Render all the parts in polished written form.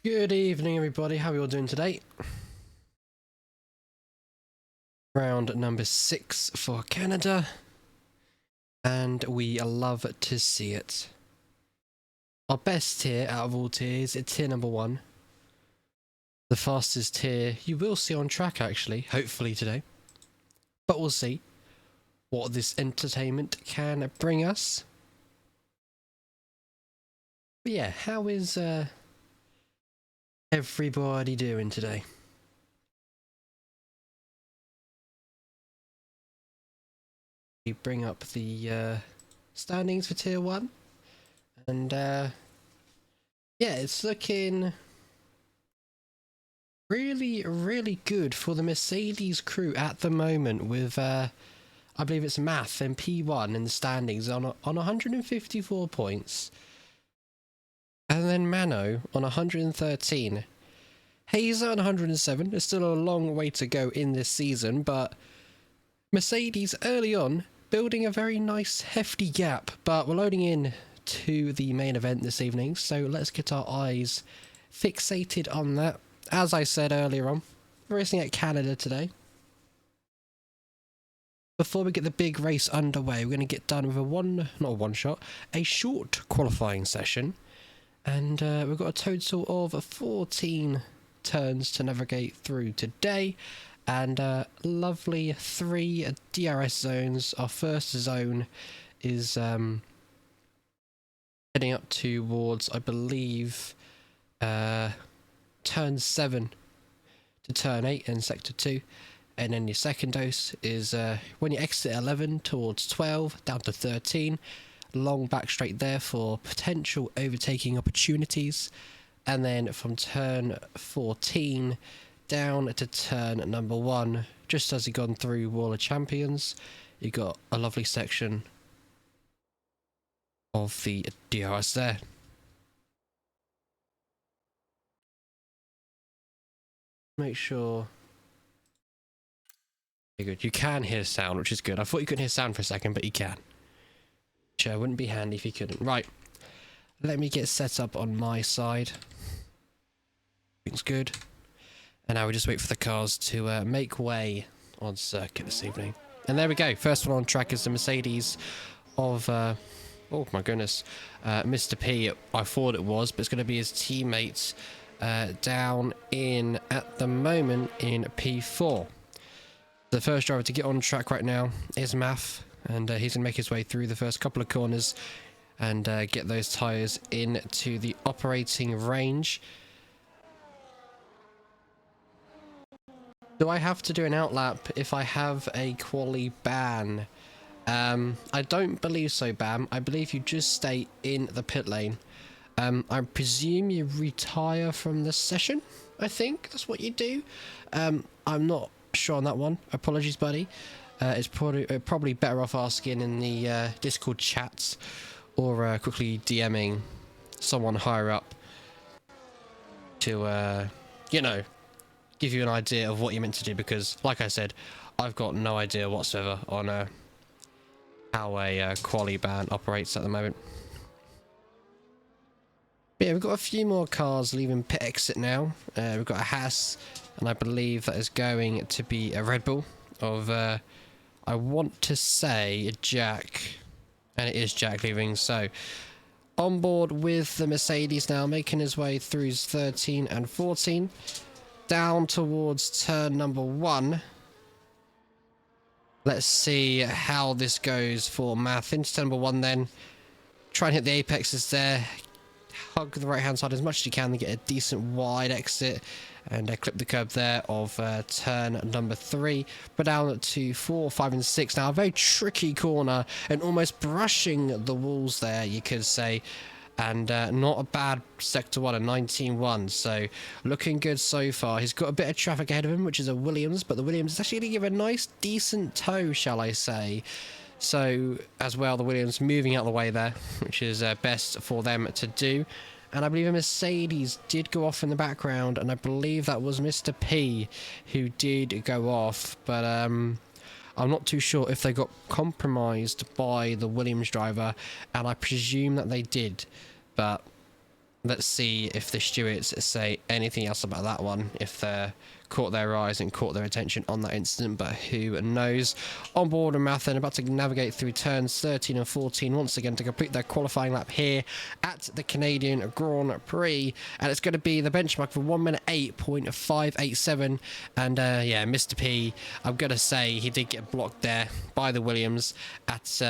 Good evening, everybody. How are you all doing today? Round number 6 for Canada, and we love to see it. Our best tier out of all tiers is tier number 1. The fastest tier you will see on track, actually, hopefully today. But we'll see what this entertainment can bring us. But yeah, how is everybody doing today? We bring up the standings for tier 1, and yeah, it's looking really good for the Mercedes crew at the moment, with I believe it's Math and P1 in the standings on 154 points. And then Mano on 113. Hazer on 107. There's still a long way to go in this season, but Mercedes early on building a very nice hefty gap. But we're loading in to the main event this evening, so let's get our eyes fixated on that. As I said earlier on, we're racing at Canada today. Before we get the big race underway, we're going to get done with a short qualifying session. And we've got a total of 14 turns to navigate through today, and lovely 3 DRS zones. Our first zone is heading up towards, I believe, turn 7 to turn 8 in sector 2, and then your second dose is when you exit 11 towards 12 down to 13. Long back straight there for potential overtaking opportunities, and then from turn 14 down to turn number 1, just as you've gone through Wall of Champions, you got a lovely section of the DRS there. Make sure. Very good. You can hear sound, which is good. I thought you couldn't hear sound for a second, but you can. Which wouldn't be handy if you couldn't. Right. Let me get set up on my side. Everything's good. And now we just wait for the cars to make way on circuit this evening. And there we go. First one on track is the Mercedes of, oh my goodness, Mr. P. I thought it was, but it's going to be his teammates down in, at the moment, in P4. The first driver to get on track right now is Math, and he's going to make his way through the first couple of corners and get those tyres into the operating range. Do I have to do an outlap if I have a quali ban? I don't believe so, Bam. I believe you just stay in the pit lane. I presume you retire from the session. I think that's what you do. I'm not sure on that one. Apologies, buddy. It's probably better off asking in the Discord chats or quickly DMing someone higher up to, you know, give you an idea of what you're meant to do, because like I said, I've got no idea whatsoever on how a quali ban operates at the moment. But yeah, we've got a few more cars leaving pit exit now. We've got a Haas, and I believe that is going to be a Red Bull of I want to say Jack, and it is Jack leaving. So on board with the Mercedes now, making his way through 13 and 14 down towards turn number 1. Let's see how this goes for Math. Into turn number 1 then. Try and hit the apexes there. Hug the right hand side as much as you can to get a decent wide exit. And clip the curb there of turn number 3. But down to 4, 5 and 6 now. A very tricky corner and almost brushing the walls there, you could say. And not a bad sector 1, a 19.1, so looking good so far. He's got a bit of traffic ahead of him, which is a Williams, but the Williams is actually going to give a nice decent tow, shall I say. So as well, the Williams moving out of the way there, which is best for them to do. And I believe a Mercedes did go off in the background, and I believe that was Mr. P who did go off, but I'm not too sure if they got compromised by the Williams driver, and I presume that they did. But let's see if the stewards say anything else about that one, if they're caught their eyes and caught their attention on that incident, but who knows. On board with Math, and about to navigate through turns 13 and 14 once again to complete their qualifying lap here at the Canadian Grand Prix, and it's going to be the benchmark for 1 minute 8.587. And yeah, Mr. P, I'm going to say he did get blocked there by the Williams at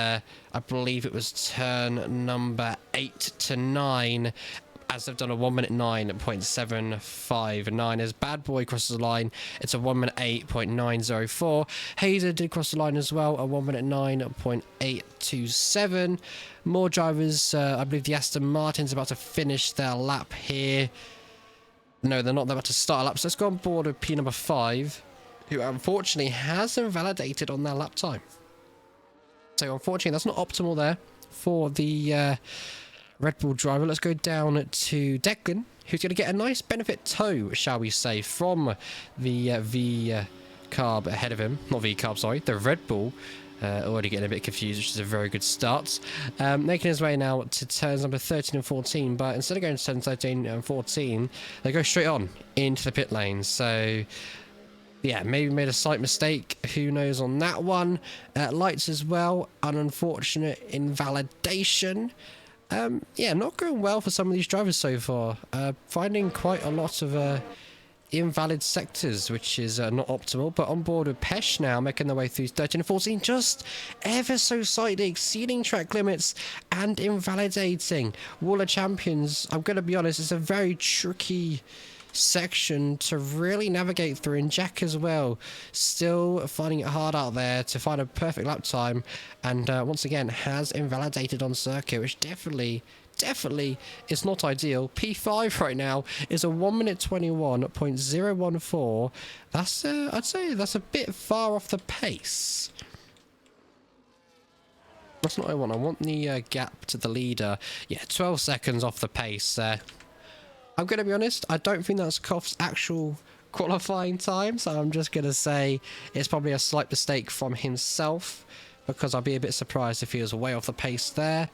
I believe it was turn number 8 to 9, as they've done a 1 minute 9.759. As Bad Boy crosses the line, it's a 1 minute 8.904. Hazer did cross the line as well, a 1 minute 9.827. More drivers, I believe the Aston Martin's about to finish their lap here. No, they're not. They're about to start a lap. So let's go on board with P number 5, who unfortunately has invalidated on their lap time. So unfortunately, that's not optimal there for the Red Bull driver. Let's go down to Declan, who's going to get a nice benefit tow, shall we say, from the V-carb ahead of him. Not V-carb, sorry, the Red Bull. Already getting a bit confused, which is a very good start. Making his way now to turns number 13 and 14, but instead of going to turns 13 and 14, they go straight on into the pit lane. So yeah, maybe made a slight mistake. Who knows on that one. Lights as well. An unfortunate invalidation. Yeah, not going well for some of these drivers so far. Finding quite a lot of invalid sectors, which is not optimal. But on board with Pesh now, making their way through 13 and 14, just ever so slightly exceeding track limits and invalidating. Wall of Champions, I'm going to be honest, it's a very tricky section to really navigate through, and Jack as well, still finding it hard out there to find a perfect lap time, and once again has invalidated on circuit, which definitely is not ideal. P5 right now is a 1 minute 21.014. That's I'd say that's a bit far off the pace. That's not what I want. I want the gap to the leader. Yeah, 12 seconds off the pace there. I'm going to be honest, I don't think that's Koff's actual qualifying time, so I'm just going to say it's probably a slight mistake from himself, because I'll be a bit surprised if he was way off the pace there.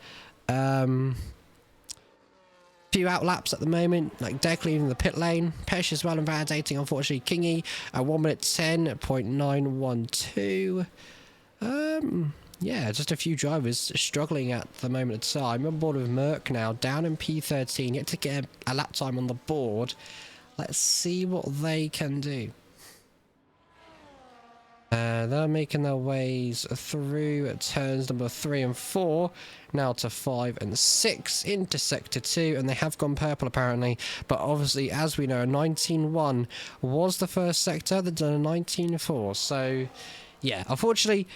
Few out laps at the moment, like Deck leaving the pit lane. Pesh as well invalidating, unfortunately, Kingy at 1 minute 10.912. Yeah, just a few drivers struggling at the moment of time. I'm on board with Merck now, down in P13, yet to get a lap time on the board. Let's see what they can do. They're making their ways through turns number 3 and 4, now to 5 and 6 into sector 2, and they have gone purple apparently, but obviously as we know 19.1 was the first sector, they've done a 19.4, so yeah, unfortunately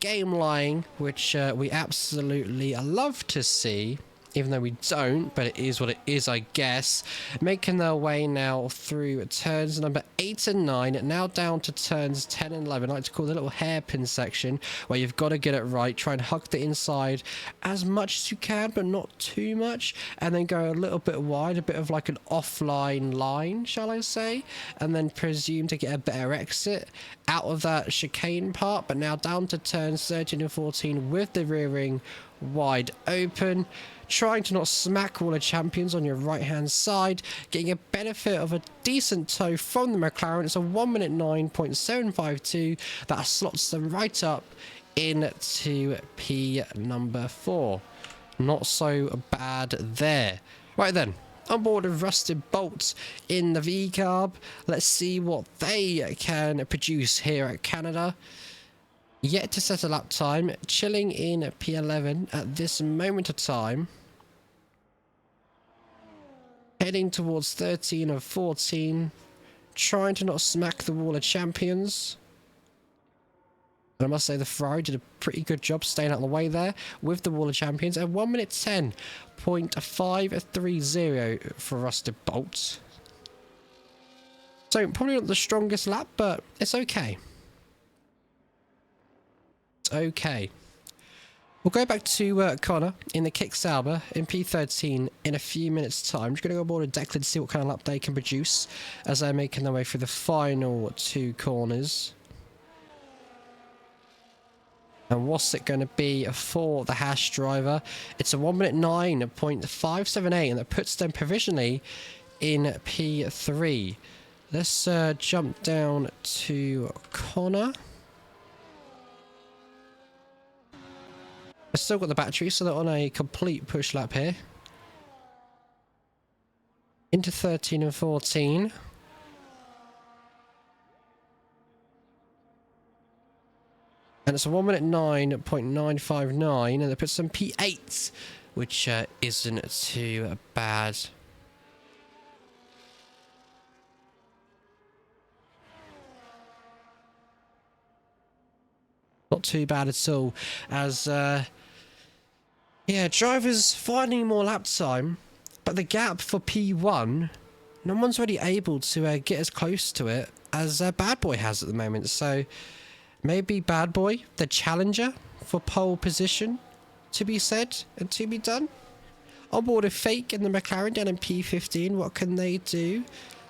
game lying, which we absolutely love to see, even though we don't, but it is what it is, I guess. Making their way now through turns number 8 and 9, now down to turns 10 and 11. I like to call the little hairpin section, where you've got to get it right, try and hug the inside as much as you can, but not too much, and then go a little bit wide, a bit of like an offline line, shall I say, and then presume to get a better exit out of that chicane part, but now down to turns 13 and 14 with the rear ring wide open, trying to not smack all the champions on your right hand side, getting a benefit of a decent tow from the McLaren. It's a 1 minute 9.752 that slots them right up into P number 4. Not so bad there. Right then, on board with Rusted Bolts in the V-Carb. Let's see what they can produce here at Canada. Yet to set a lap time, chilling in P11 at this moment of time. Heading towards 13 of 14, trying to not smack the wall of champions. And I must say the Ferrari did a pretty good job staying out of the way there with the wall of champions at 1 minute 10.530 for Rusted Bolts. So probably not the strongest lap, but it's okay. Okay, we'll go back to Connor in the Kick Sauber in P13 in a few minutes time. I'm just going to go aboard a Declan to see what kind of lap they can produce as they're making their way through the final 2 corners. And what's it going to be for the Haas driver? It's a 1 minute 9.578, and that puts them provisionally in P3. Let's jump down to Connor. I've still got the battery, so they're on a complete push lap here. Into 13 and 14. And it's a 1 minute 9.959, and they put some P8, which isn't too bad. Not too bad at all, as yeah, drivers finding more lap time, but the gap for P1, no one's really able to get as close to it as Bad Boy has at the moment. So maybe Bad Boy, the challenger for pole position, to be said and to be done. On board a Fake in the McLaren down in P15, what can they do?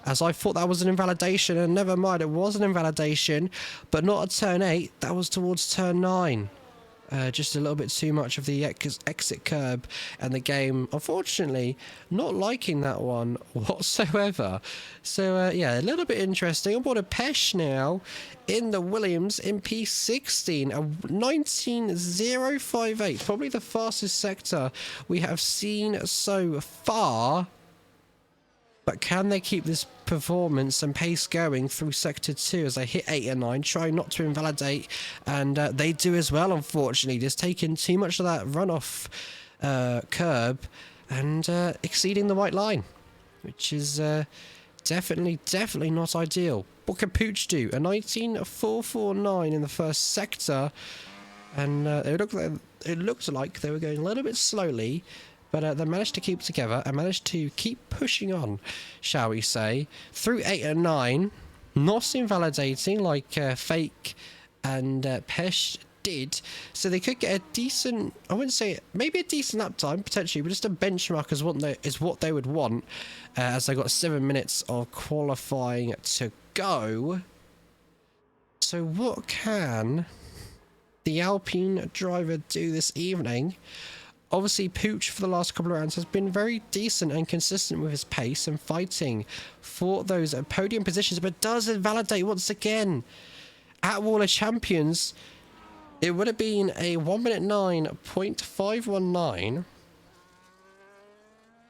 As I thought that was an invalidation, and never mind, it was an invalidation, but not at turn 8, that was towards turn 9. Just a little bit too much of the exit curb, and the game, unfortunately, not liking that one whatsoever. So, yeah, a little bit interesting. On board a Pesh now in the Williams in P16, a 19.058, probably the fastest sector we have seen so far. But can they keep this performance and pace going through Sector 2 as they hit 8 and 9, trying not to invalidate? And they do as well, unfortunately. Just taking too much of that runoff curb and exceeding the white line, which is definitely not ideal. What can Pooch do? A 19.449 in the first sector. And it looked like they were going a little bit slowly. But they managed to keep together and managed to keep pushing on, shall we say, through 8 and 9, not invalidating like Fake and Pesh did. So they could get a decent, I wouldn't say, maybe a decent lap time, potentially, but just a benchmark is what they would want, as they got 7 minutes of qualifying to go. So what can the Alpine driver do this evening? Obviously, Pooch for the last couple of rounds has been very decent and consistent with his pace and fighting for those podium positions, but does invalidate once again. At Wall of Champions, it would have been a 1:09.519,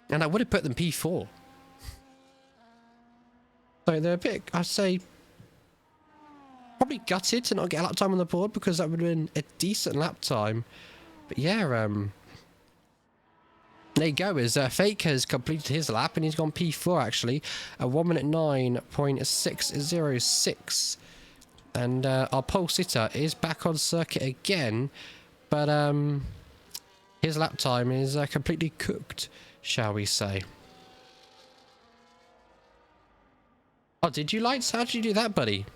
and I would have put them P4. So they're a bit, I'd say, probably gutted to not get a lap time on the board, because that would have been a decent lap time. But yeah, there you go, as Fake has completed his lap and he's gone P4 actually, a 1:09.606. And our pole sitter is back on circuit again, but his lap time is completely cooked, shall we say. Oh, did you, Lights? How did you do that, buddy?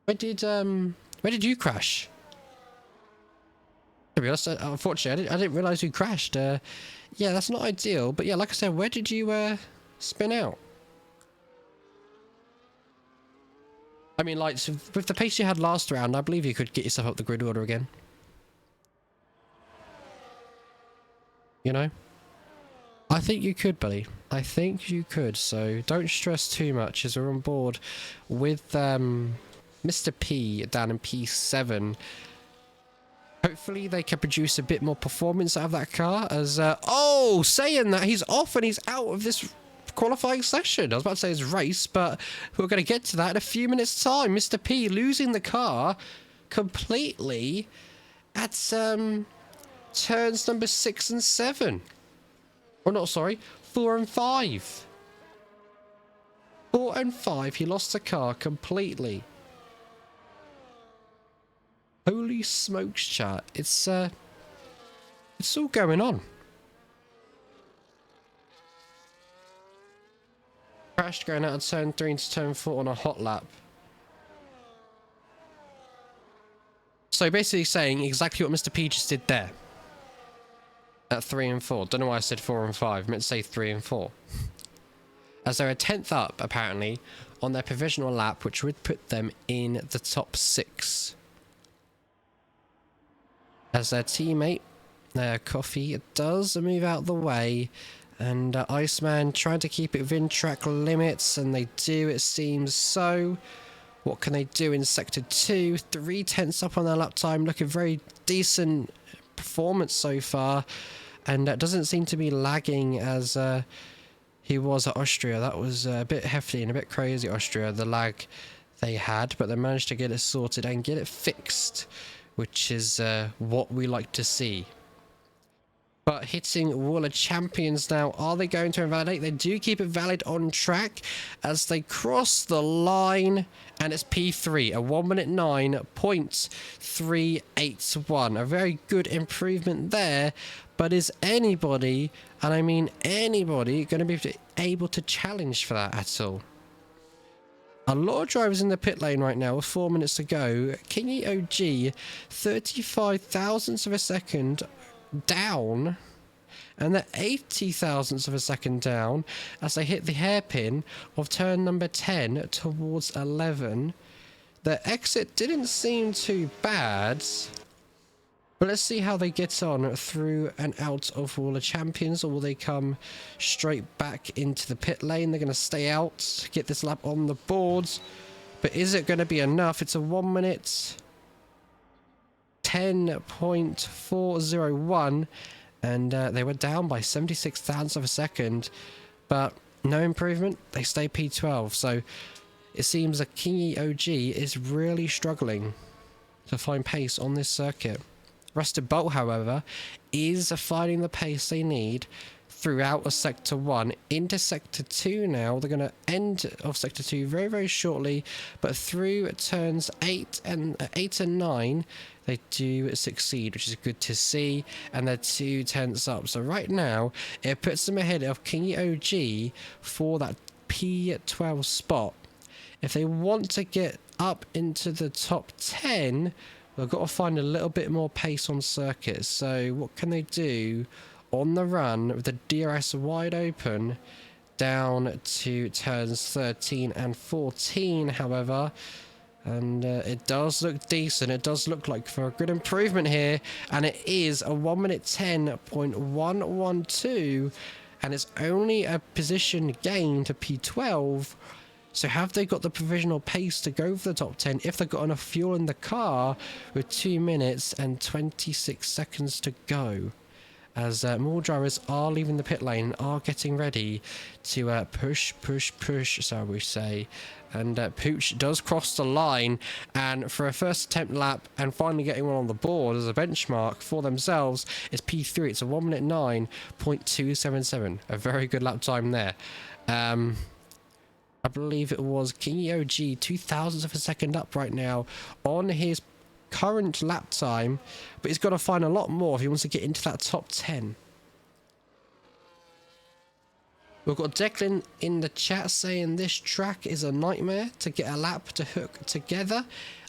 Where did you crash? To be honest, unfortunately, I didn't realise you crashed. Yeah, that's not ideal. But yeah, like I said, where did you spin out? I mean, like, with the pace you had last round, I believe you could get yourself up the grid order again. You know? I think you could, buddy. I think you could. So don't stress too much, as we're on board with Mr. P down in P7. Hopefully they can produce a bit more performance out of that car, as oh, saying that, he's off and he's out of this qualifying session. I was about to say his race, but we're going to get to that in a few minutes time. Mr. P losing the car completely at turns number 6 and 7. Or not, sorry, 4 and 5. 4 and 5, he lost the car completely. Holy smokes, chat. It's all going on. Crashed going out of turn 3 into turn 4 on a hot lap. So basically saying exactly what Mr. P just did there. At 3 and 4. Don't know why I said 4 and 5. I meant to say 3 and 4. As they're a 10th up, apparently, on their provisional lap, which would put them in the top 6. As their teammate, Coffee, does move out the way, and Iceman trying to keep it within track limits, and they do, it seems so. What can they do in sector 2? 3/10 up on their lap time, looking very decent performance so far, and doesn't seem to be lagging as he was at Austria. That was a bit hefty and a bit crazy, Austria, the lag they had, but they managed to get it sorted and get it fixed, which is what we like to see. But hitting Wall of Champions now, are they going to invalidate? They do keep it valid on track as they cross the line, and it's P3, a 1:09.381. A very good improvement there, but is anybody, and I mean anybody, going to be able to challenge for that at all? A lot of drivers in the pit lane right now with 4 minutes to go. Kingy OG, 35 thousandths of a second down, and they're 80 thousandths of a second down as they hit the hairpin of turn number 10 towards 11. The exit didn't seem too bad, but let's see how they get on through and out of Wall of Champions, or will they come straight back into the pit lane? They're going to stay out, get this lap on the board, but is it going to be enough? It's a 1 minute 10.401, and they were down by 76 thousandths of a second, but no improvement. They stay P12, so it seems that Kingy OG is really struggling to find pace on this circuit. Rusted Bolt, however, is finding the pace they need throughout of Sector 1 into Sector 2 now. They're going to end of Sector 2 very, very shortly, but through turns 8 and 9, they do succeed, which is good to see, and they're 2/10 up. So right now, it puts them ahead of Kingy OG for that P12 spot. If they want to get up into the top 10, They've got to find a little bit more pace on circuits. So what can they do on the run with the DRS wide open down to turns 13 and 14, however? And it does look decent. It does look like for a good improvement here. And it is a 1 minute 10.112. And it's only a position gain to P12. So have they got the provisional pace to go for the top 10 if they've got enough fuel in the car with 2 minutes and 26 seconds to go? As more drivers are leaving the pit lane and are getting ready to push, shall we say. And Pooch does cross the line, and for a first attempt lap and finally getting one on the board as a benchmark for themselves is P3. It's a 1 minute 9.277. A very good lap time there. I believe it was Kingy OG 2,000ths of a second up right now on his current lap time, but he's got to find a lot more if he wants to get into that top 10. We've got Declan in the chat saying this track is a nightmare to get a lap to hook together.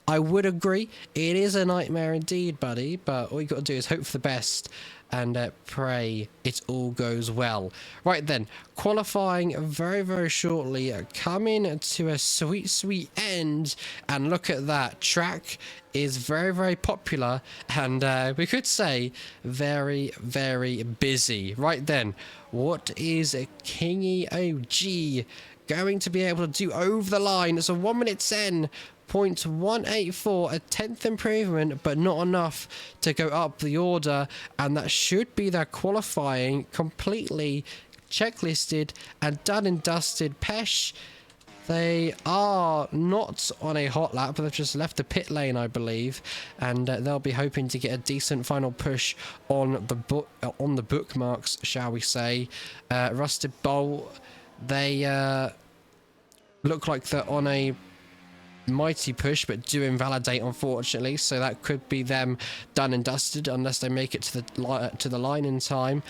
I would agree, it is a nightmare indeed, buddy, but all you got to do is hope for the best and pray it all goes well. Right then, qualifying very, very shortly, coming to a sweet end, and look at that. Track is very, very popular, and we could say very, very busy. Right then, what is Kingy OG going to be able to do over the line? It's a 1 minute 10.184, a 10th improvement, but not enough to go up the order, and that should be their qualifying completely checklisted and done and dusted. Pesh, they are not on a hot lap, but they've just left the pit lane, I believe, and they'll be hoping to get a decent final push on the bookmarks, shall we say. Rusted Bolt, they look like they're on a mighty push, but do invalidate, unfortunately, so that could be them done and dusted unless they make it to the line in time.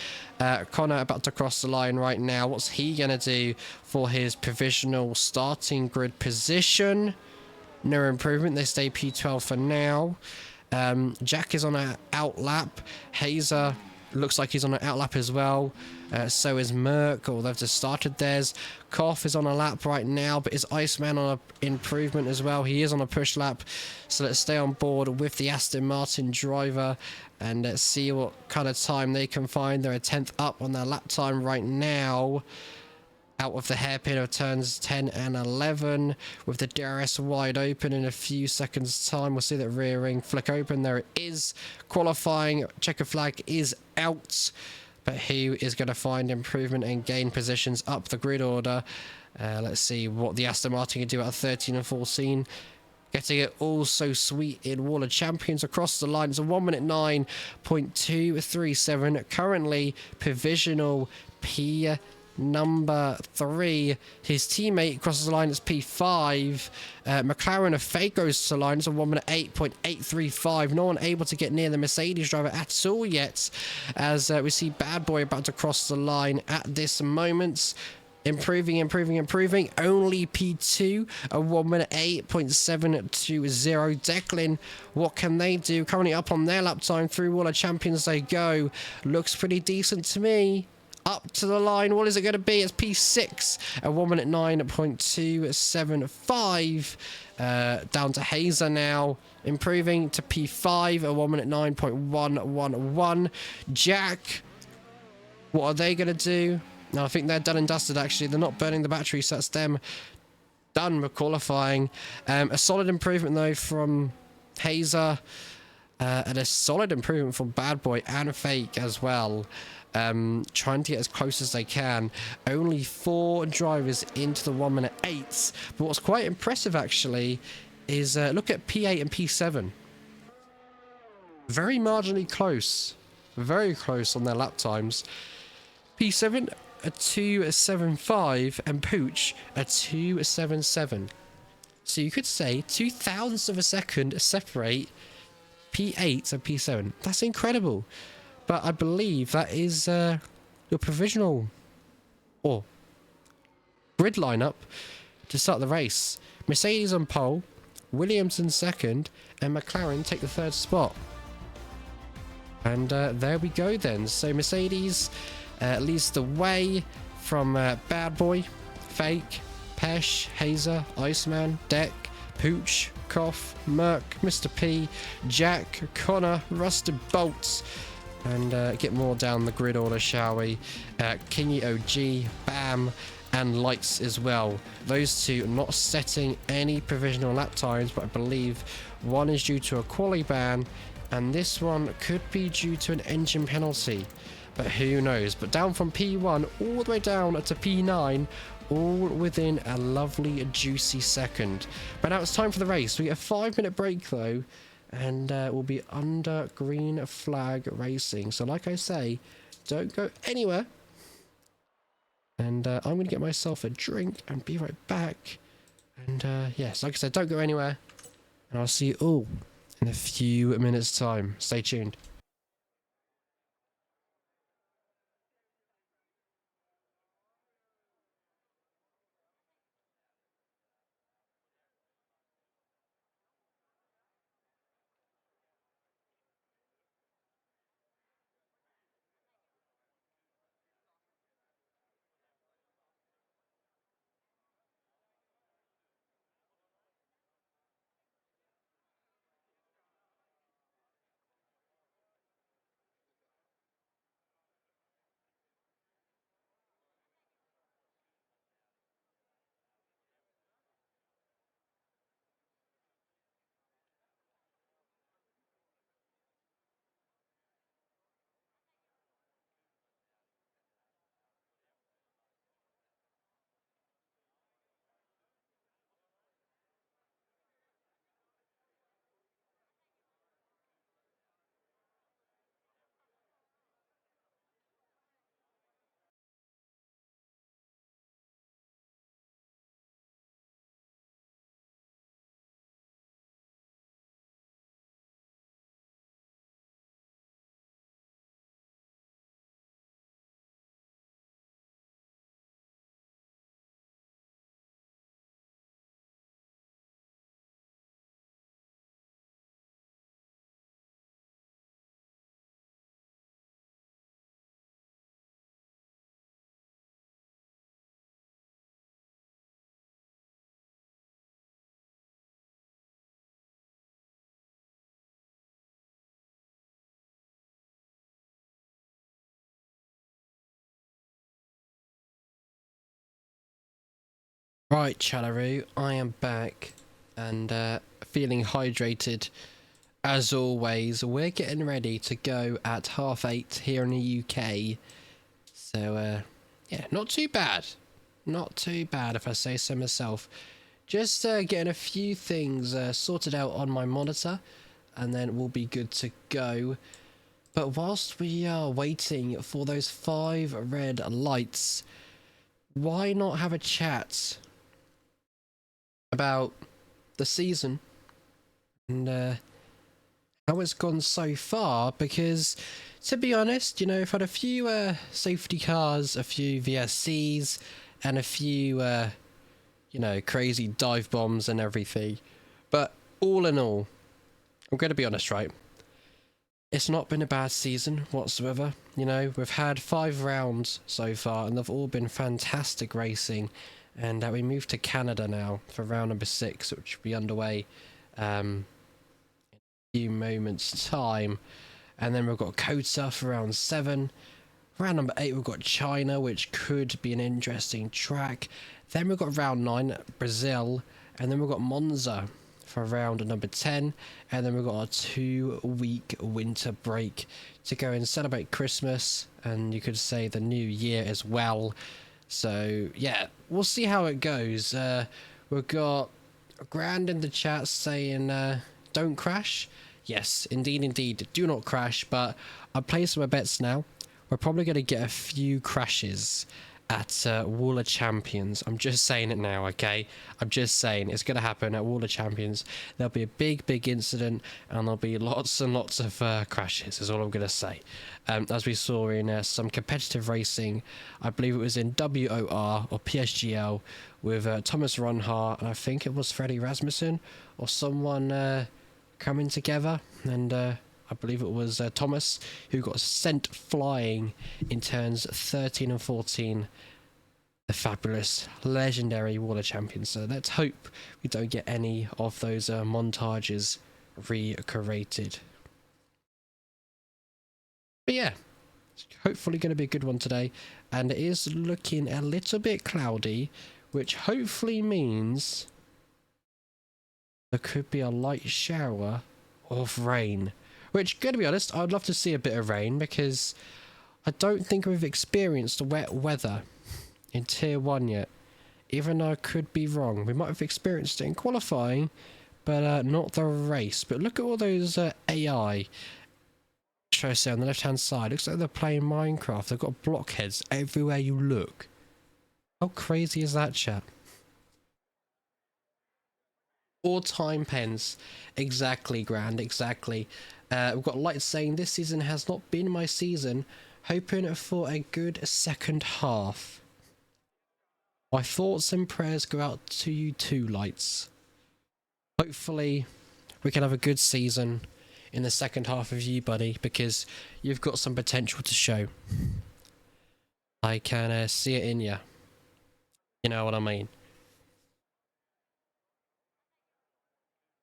Connor about to cross the line right now. What's he gonna do for his provisional starting grid position? No improvement. They stay P12 for now. Jack is on an out lap. Hazer looks like he's on an outlap as well. So is Merc, or they've just started theirs. Koff is on a lap right now, but is Iceman on an improvement as well? He is on a push lap. So let's stay on board with the Aston Martin driver and let's see what kind of time they can find. They're a 10th up on their lap time right now, out of the hairpin of turns 10 and 11, with the DRS wide open in a few seconds time. We'll see that rear ring flick open. There it is. Qualifying checker flag is out, but who is going to find improvement and gain positions up the grid order? Let's see what the Aston Martin can do at 13 and 14. Getting it all so sweet in Wall of Champions across the line. It's a 1 minute 9.237. Currently provisional P number 3. His teammate crosses the line as P5. McLaren of Fake goes to the line. It's a 1 minute 8.835. No one able to get near the Mercedes driver at all yet, as we see Bad Boy about to cross the line at this moment. Improving. Only P2, a 1 minute 8.720. Declan, what can they do? Currently up on their lap time. Through Wall of Champions they go. Looks pretty decent to me. Up to the line. What is it going to be? It's P6, a 1 minute 9.275. Down to Hazer now. Improving to P5, a 1 minute 9.111. Jack, what are they going to do? No, I think they're done and dusted, actually. They're not burning the battery, so that's them done with qualifying. A solid improvement, though, from Hazer. And a solid improvement from Bad Boy and Fake as well. Trying to get as close as they can. Only 4 drivers into the 1 minute 8s. But what's quite impressive, actually, is look at P8 and P7. Very marginally close. Very close on their lap times. P7, a 2.75, and Pooch, a 2.77. So you could say 0.02 of a second separate P8 and P7. That's incredible. But I believe that is your provisional or grid lineup to start the race. Mercedes on pole, Williams in second, and McLaren take the third spot. And there we go then. So Mercedes leads the way from Bad Boy, Fake, Pesh, Hazer, Iceman, Deck, Pooch, Koff, Merc, Mr. P, Jack, Connor, Rusted Bolts, and get more down the grid order, shall we? Kingy OG, Bam, and Lights as well. Those two not setting any provisional lap times, but I believe one is due to a quali ban, and this one could be due to an engine penalty, but who knows. But down from P1 all the way down to P9, all within a lovely juicy second. But now it's time for the race. We get a 5-minute break though, and we'll be under green flag racing. So like I say, don't go anywhere. And I'm going to get myself a drink and be right back. And yes, like I said, don't go anywhere. And I'll see you all in a few minutes time. Stay tuned. Right, Chalaroo, I am back and feeling hydrated as always. We're getting ready to go at 8:30 here in the UK. So, yeah, not too bad. Not too bad if I say so myself. Just getting a few things sorted out on my monitor and then we'll be good to go. But whilst we are waiting for those 5 red lights, why not have a chat about the season and how it's gone so far? Because to be honest, you know, I've had a few safety cars, a few VSCs, and a few you know, crazy dive bombs and everything, but all in all, I'm going to be honest, right, it's not been a bad season whatsoever. You know, we've had 5 rounds so far and they've all been fantastic racing. And we move to Canada now for round number 6, which will be underway in a few moments' time. And then we've got Kota for round 7. Round number 8, we've got China, which could be an interesting track. Then we've got round 9, Brazil. And then we've got Monza for round number 10. And then we've got our 2-week winter break to go and celebrate Christmas. And you could say the new year as well. So, yeah, we'll see how it goes. We've got Grand in the chat saying, don't crash. Yes, indeed, do not crash. But I've placed my bets now. We're probably going to get a few crashes. at Wall of Champions. I'm just saying it now, okay? I'm just saying it's going to happen at Wall of Champions. There'll be a big incident, and there'll be lots and lots of crashes, is all I'm going to say. As we saw in some competitive racing, I believe it was in WOR or PSGL with Thomas Ronhart, and I think it was Freddie Rasmussen or someone coming together, and I believe it was Thomas who got sent flying in turns 13 and 14. The fabulous, legendary Wall of Champions. So let's hope we don't get any of those montages recreated. But yeah, it's hopefully going to be a good one today. And it is looking a little bit cloudy, which hopefully means there could be a light shower of rain. Which, going to be honest, I'd love to see a bit of rain because I don't think we've experienced wet weather in Tier 1 yet. Even though I could be wrong. We might have experienced it in qualifying, but not the race. But look at all those AI. Should I say on the left-hand side? Looks like they're playing Minecraft. They've got blockheads everywhere you look. How crazy is that, chat? All time pens. Exactly, Grand. Exactly. We've got lights saying this season has not been my season. Hoping for a good second half. My thoughts and prayers go out to you too, Lights. Hopefully we can have a good season in the second half of you, buddy, because you've got some potential to show. I can see it in you. You know what I mean?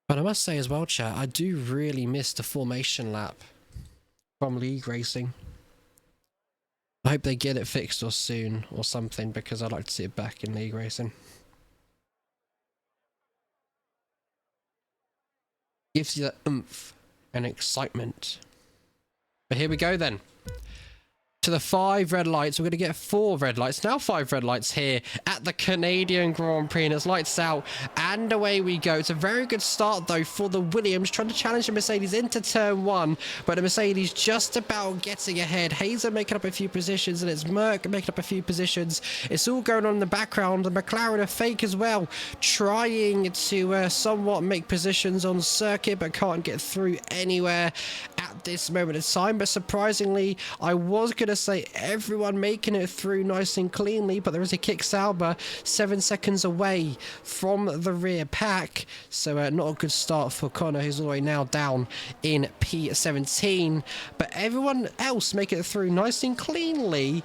But I must say as well, chat, I do really miss the formation lap from League Racing. I hope they get it fixed or soon or something, because I'd like to see it back in League Racing. Gives you that oomph and excitement. But here we go then. To the 5 red lights. We're going to get 4 red lights. Now 5 red lights here at the Canadian Grand Prix. And it's lights out. And away we go. It's a very good start, though, for the Williams. Trying to challenge the Mercedes into turn 1. But the Mercedes just about getting ahead. Hazer making up a few positions. And it's Merc making up a few positions. It's all going on in the background. The McLaren are fake as well. Trying to somewhat make positions on circuit. But can't get through anywhere at this moment in time. But surprisingly, I was going to say everyone making it through nice and cleanly, but there is a kick Sauber 7 seconds away from the rear pack, so not a good start for Connor, who's all the way now down in P17, but everyone else making it through nice and cleanly.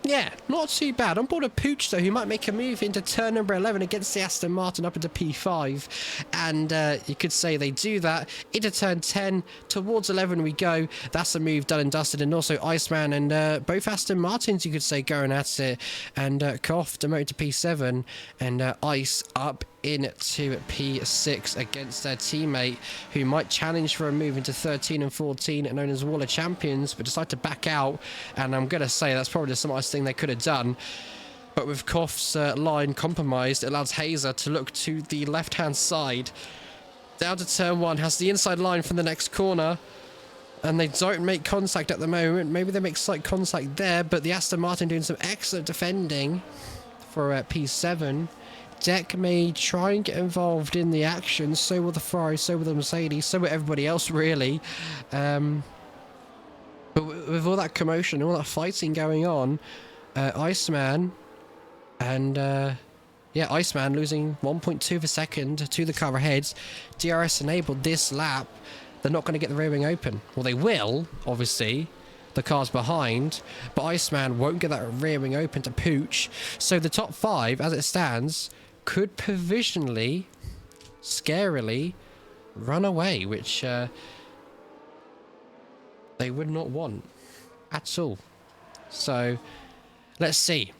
Yeah, not too bad. On board a Pooch, though, who might make a move into turn number 11 against the Aston Martin up into P5. And you could say they do that. Into turn 10, towards 11 we go. That's a move done and dusted. And also Iceman and both Aston Martins, you could say, going at it. And Koff demoted to P7. And Ice up into P6 against their teammate, who might challenge for a move into 13 and 14, known as Wall of Champions, but decide to back out. And I'm going to say that's probably the smartest thing they could have done. But with Koff's line compromised, it allows Hazer to look to the left-hand side. Down to turn 1, has the inside line from the next corner. And they don't make contact at the moment. Maybe they make slight contact there, but the Aston Martin doing some excellent defending for P7. Deck may try and get involved in the action, so will the Ferrari, so will the Mercedes, so will everybody else, really. But with all that commotion, all that fighting going on, Iceman and Iceman losing 1.2 of a second to the car ahead. DRS enabled this lap. They're not going to get the rear wing open. Well, they will, obviously. The car's behind, but Iceman won't get that rear wing open to Pooch. So the top 5, as it stands, could provisionally, scarily, run away, which they would not want at all. So let's see.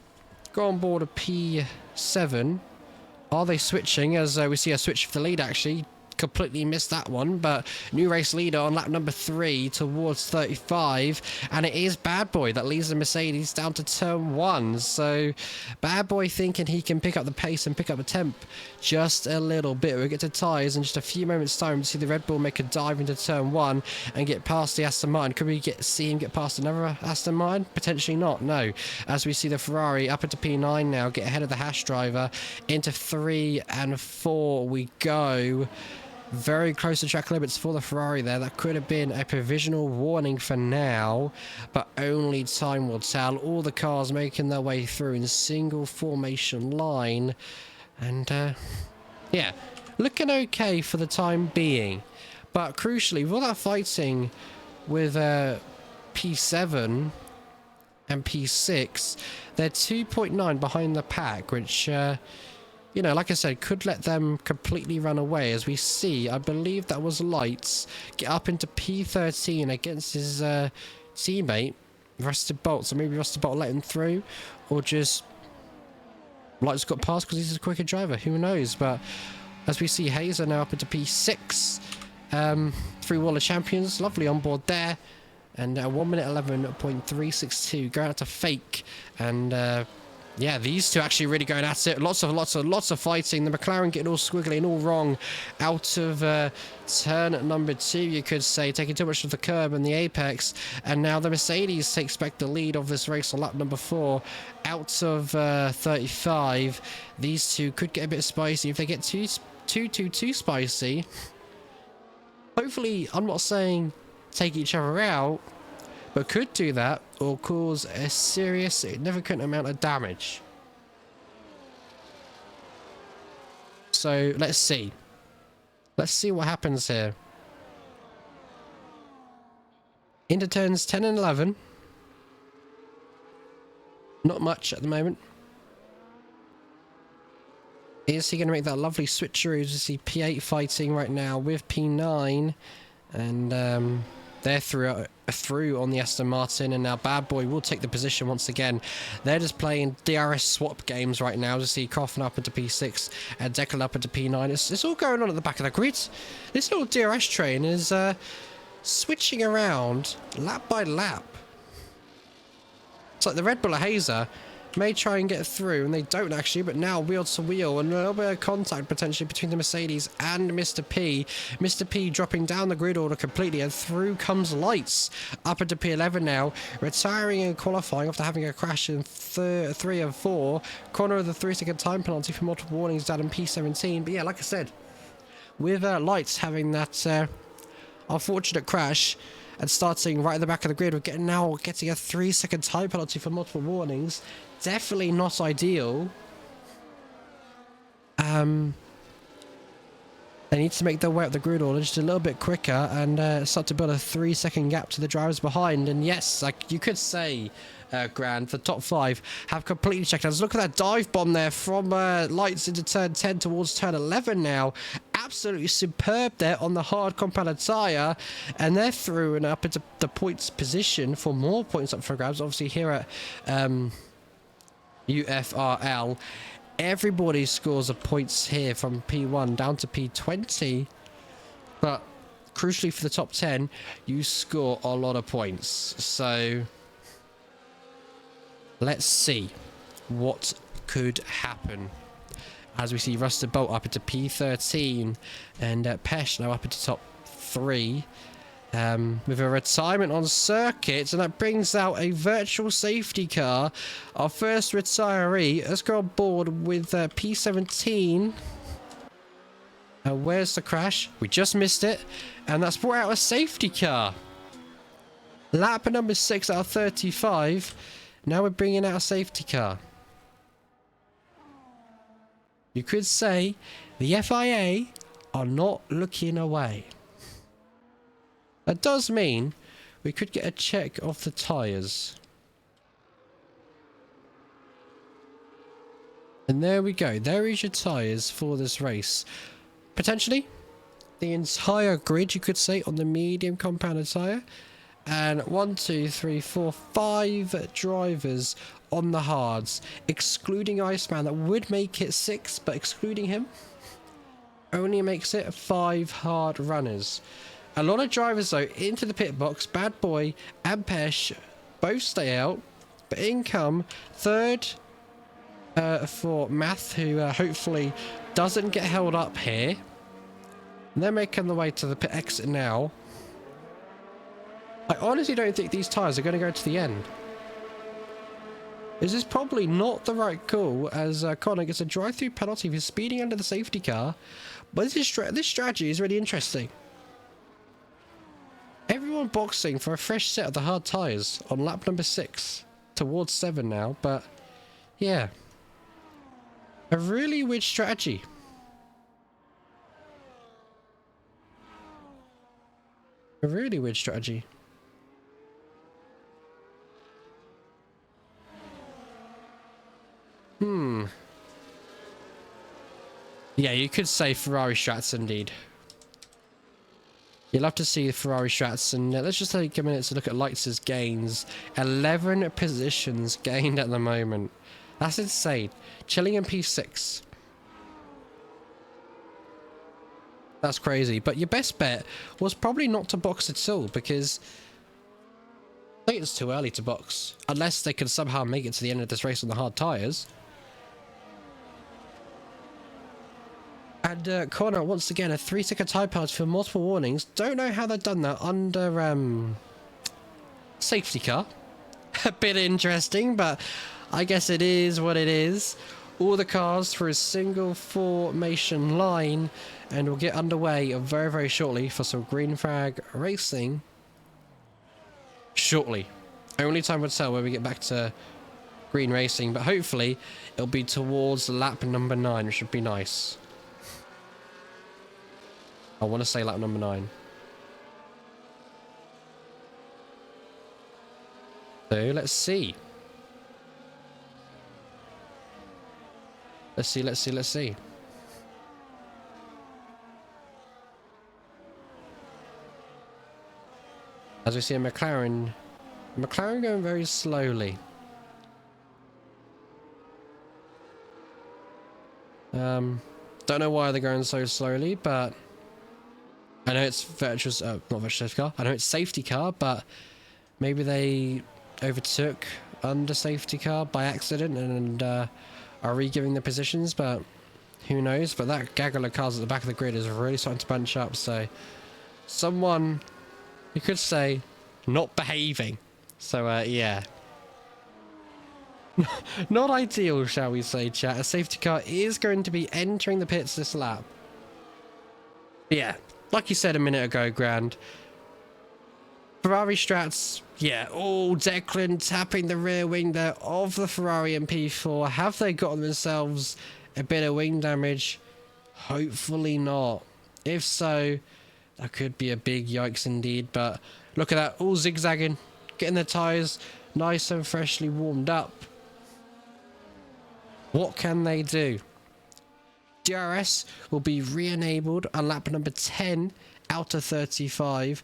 Go on board a P7. Are they switching? As we see a switch for the lead, actually. completely missed that one, but new race leader on lap number 3 towards 35, and it is Bad Boy that leads the Mercedes down to turn 1. So Bad Boy thinking he can pick up the pace and pick up the temp just a little bit. We'll get to tyres in just a few moments time to see the Red Bull make a dive into turn 1 and get past the Aston Martin. Could we see him get past another Aston Martin? Potentially not, no. As we see the Ferrari up into P9 now, get ahead of the Haas driver. Into 3 and 4 we go. Very close to track limits for the Ferrari there. That could have been a provisional warning for now, but only time will tell. All the cars making their way through in single formation line. And, yeah, looking okay for the time being. But crucially, with all that fighting with P7 and P6, they're 2.9 behind the pack, which... you know, like I said, could let them completely run away. As we see, I believe that was Lights get up into P13 against his teammate, Rusted Bolt. So maybe Rusted Bolt let him through, or just Lights got past because he's a quicker driver. Who knows? But as we see, Hazer now up into P6. 3 Wall of Champions, lovely on board there. And 1 minute 11.362 going out to Fake. And yeah, these two actually really going at it. Lots of fighting. The McLaren getting all squiggly and all wrong out of turn number 2, you could say, taking too much of the curb and the apex. And now the Mercedes takes back the lead of this race on lap number 4 out of 35. These two could get a bit spicy if they get too spicy. Hopefully, I'm not saying take each other out, but could do that or cause a serious, significant amount of damage. So let's see. Let's see what happens here. Into turns 10 and 11. Not much at the moment. Is he going to make that lovely switcheroo? You see P8 fighting right now with P9. And they're through on the Aston Martin, and now Bad Boy will take the position once again. They're just playing DRS swap games right now to see Coffin up into P6 and Declan up into P9. It's all going on at the back of the grid. This little DRS train is switching around lap by lap. It's like the Red Bull Hazer may try and get through, and they don't actually, but now wheel to wheel and a little bit of contact potentially between the Mercedes and Mr. P. Mr. P dropping down the grid order completely, and through comes Lights up into P11 now, retiring and qualifying after having a crash in 3 and 4. Corner of the 3-second time penalty for multiple warnings down in P17. But yeah, like I said, with Lights having that unfortunate crash and starting right at the back of the grid, we're getting a 3-second time penalty for multiple warnings. Definitely not ideal. They need to make their way up the grid order just a little bit quicker and start to build a 3-second gap to the drivers behind. And yes, like you could say, Grand, the top 5 have completely checked out. Look at that dive bomb there from Lights into turn 10 towards turn 11 now. Absolutely superb there on the hard compounded tyre, and they're through and up into the points position for more points up for grabs. Obviously here at UFRL, everybody scores of points here from P1 down to P20, but crucially for the top 10 you score a lot of points. So let's see what could happen as we see Rusted Bolt up into P13 and Pesh now up into top 3 with a retirement on circuit, and that brings out a virtual safety car. Our first retiree. Let's go on board with P17. Where's the crash? We just missed it, and that's brought out a safety car. Lap number 6 out of 35. Now we're bringing out a safety car. You could say the FIA are not looking away. That does mean we could get a check of the tyres. And there we go. There is your tyres for this race. Potentially the entire grid, you could say, on the medium compounded tyre. And 1, 2, 3, 4, 5 drivers on the hards, excluding Iceman. That would make it 6, but excluding him, only makes it 5 hard runners. A lot of drivers though into the pit box. Bad Boy and Pesh both stay out, but in come third for Math, who hopefully doesn't get held up here. And they're making the way to the pit exit now. I honestly don't think these tyres are going to go to the end. This is probably not the right call, as Connor gets a drive-through penalty for speeding under the safety car. But this strategy is really interesting. Everyone boxing for a fresh set of the hard tyres on lap number 6 towards 7 now, but yeah, a really weird strategy. A really weird strategy. Yeah, you could say Ferrari strats indeed. You'll have to see the Ferrari strats, and let's just take a minute to look at Lights' gains. 11 positions gained at the moment. That's insane. Chilling in P6. That's crazy. But your best bet was probably not to box at all, because I think it's too early to box. Unless they can somehow make it to the end of this race on the hard tyres. And Connor, once again, a 3-second tyre penalty for multiple warnings. Don't know how they've done that under safety car. A bit interesting, but I guess it is what it is. All the cars through a single formation line, and we'll get underway very, very shortly for some green flag racing. Shortly. Only time will tell when we get back to green racing, but hopefully it'll be towards lap number 9, which would be nice. I want to say lap number 9. So let's see. Let's see. As we see a McLaren going very slowly. Don't know why they're going so slowly, but I know it's not virtual safety car. I know it's safety car, but maybe they overtook under safety car by accident and are re-giving the positions, but who knows. But that gaggle of cars at the back of the grid is really starting to bunch up, so someone, you could say, not behaving. So yeah, not ideal, shall we say, chat. A safety car is going to be entering the pits this lap. Yeah, like you said a minute ago, Grand. Ferrari strats, yeah. Oh, Declan tapping the rear wing there of the Ferrari MP4. Have they gotten themselves a bit of wing damage? Hopefully not. If so, that could be a big yikes indeed. But look at that, all zigzagging, getting their tyres nice and freshly warmed up. What can they do? DRS will be re-enabled on lap number 10 out of 35.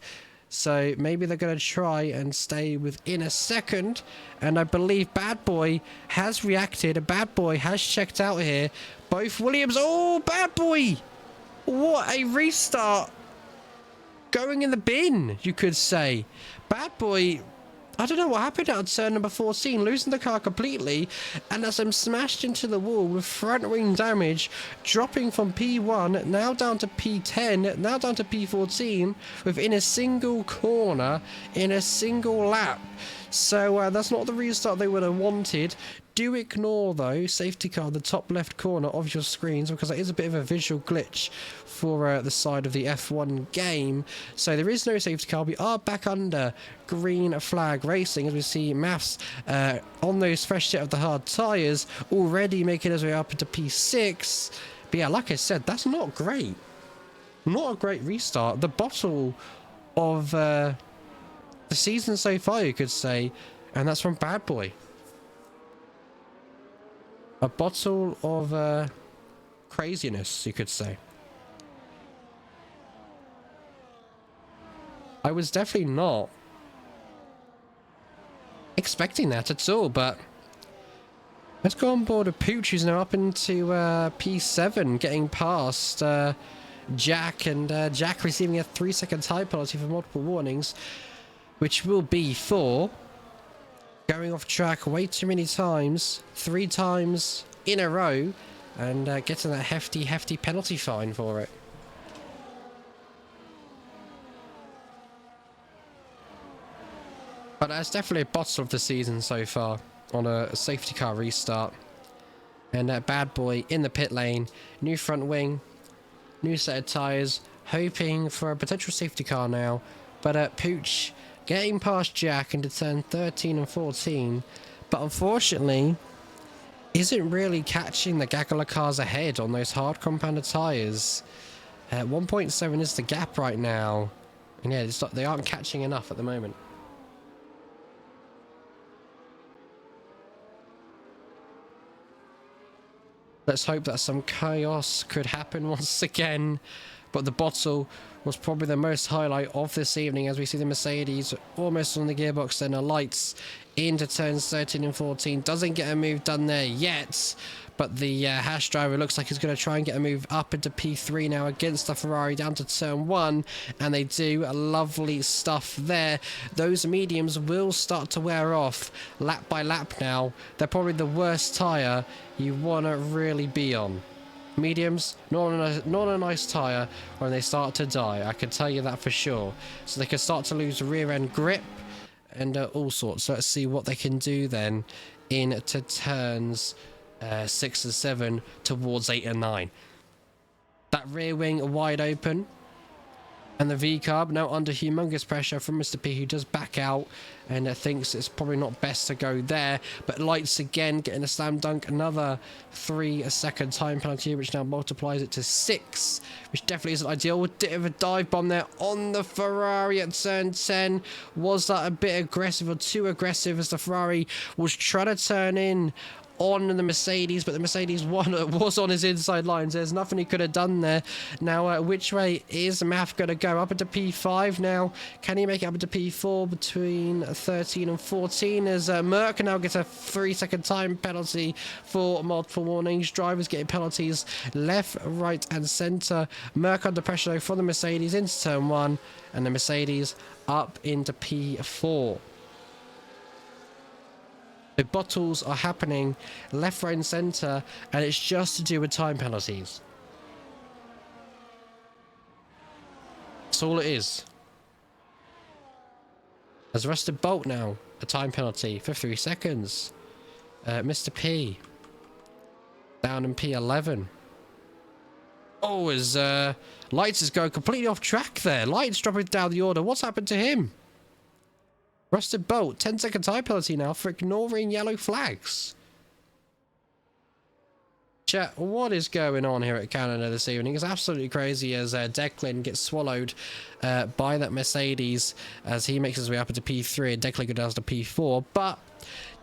So maybe they're going to try and stay within a second. And I believe Bad Boy has reacted. Bad Boy has checked out here. Both Williams. Oh, Bad Boy! What a restart. Going in the bin, you could say. Bad Boy, I don't know what happened out of turn number 14, losing the car completely, and as I'm smashed into the wall with front wing damage, dropping from P1, now down to P10, now down to P14, within a single corner, in a single lap. So that's not the restart they would have wanted. Do ignore, though, safety car in the top left corner of your screens, because that is a bit of a visual glitch for the side of the F1 game. So there is no safety car. We are back under green flag racing, as we see Maths on those fresh set of the hard tyres, already making his way up into P6. But yeah, like I said, that's not great. Not a great restart. The bottle of the season so far, you could say, and that's from Bad Boy. A bottle of craziness, you could say. I was definitely not expecting that at all, but let's go on board with Pooch, who's now up into P7, getting past Jack, and Jack receiving a 3-second time penalty for multiple warnings, which will be for going off track way too many times, 3 times in a row, and getting that hefty penalty fine for it. But that's definitely a bottle of the season so far on a safety car restart. And that bad boy in the pit lane, new front wing, new set of tyres, hoping for a potential safety car now. But Pooch getting past Jack into turn 13 and 14, but unfortunately isn't really catching the Gagala cars ahead on those hard compounded tyres. 1.7 is the gap right now. And yeah, they aren't catching enough at the moment. Let's hope that some chaos could happen once again. But the bottle was probably the most highlight of this evening, as we see the Mercedes almost on the gearbox, then the lights into turns 13 and 14. Doesn't get a move done there yet, but the Haas driver looks like he's going to try and get a move up into P3 now against the Ferrari down to turn 1, and they do. Lovely stuff there. Those mediums will start to wear off lap by lap now. They're probably the worst tyre you want to really be on. Mediums, not a nice tyre when they start to die, I can tell you that for sure. So they can start to lose rear end grip and all sorts. So let's see what they can do then into turns 6 and 7 towards 8 and 9. That rear wing wide open, and the V-carb now under humongous pressure from Mr. P, who does back out and thinks it's probably not best to go there. But lights again getting a slam dunk, another 3-second time penalty, which now multiplies it to 6, which definitely isn't ideal. A bit of a dive bomb there on the Ferrari at turn 10. Was that a bit aggressive or too aggressive, as the Ferrari was trying to turn in on the Mercedes, but the Mercedes was on his inside lines. There's nothing he could have done there. Now, which way is Math going to go? Up into P5 now. Can he make it up into P4 between 13 and 14? As Merck now gets a 3-second time penalty for multiple warnings. Drivers getting penalties left, right, and centre. Merck under pressure though from the Mercedes into turn 1, and the Mercedes up into P4. The bottles are happening left, right, and centre, and it's just to do with time penalties. That's all it is. As Rusted Bolt now, a time penalty for 3 seconds. Mr. P down in P11. Oh, as Lights is going completely off track there. Lights dropping down the order. What's happened to him? Rusted Bolt, 10-second time penalty now for ignoring yellow flags. Chat, what is going on here at Canada this evening? It's absolutely crazy as Declan gets swallowed by that Mercedes as he makes his way up into P3 and Declan goes down to P4. But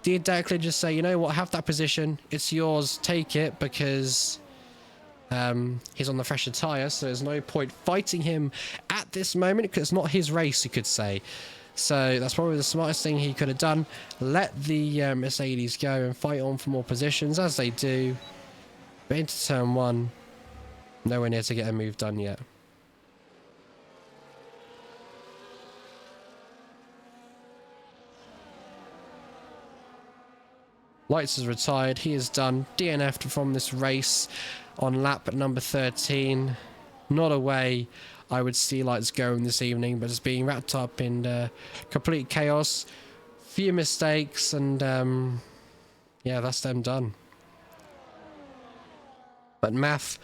did Declan just say, you know what, have that position, it's yours, take it, because he's on the fresher tyre, so there's no point fighting him at this moment because it's not his race, you could say. So that's probably the smartest thing he could have done. Let the Mercedes go and fight on for more positions, as they do. But into turn 1, nowhere near to get a move done yet. Lights is retired. He is done. DNF'd from this race on lap number 13. Not a way I would see Lights going this evening, but it's being wrapped up in complete chaos. Few mistakes, and yeah, that's them done. But Math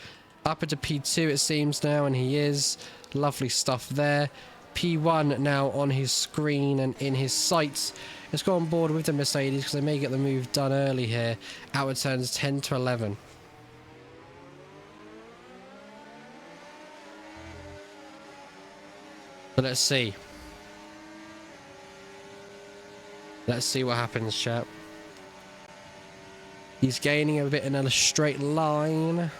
up into P2 it seems now, and he is. Lovely stuff there. P1 now on his screen and in his sights. Let's go on board with the Mercedes because they may get the move done early here. Out of turns 10 to 11. So let's see. Let's see what happens, chap. He's gaining a bit in a straight line.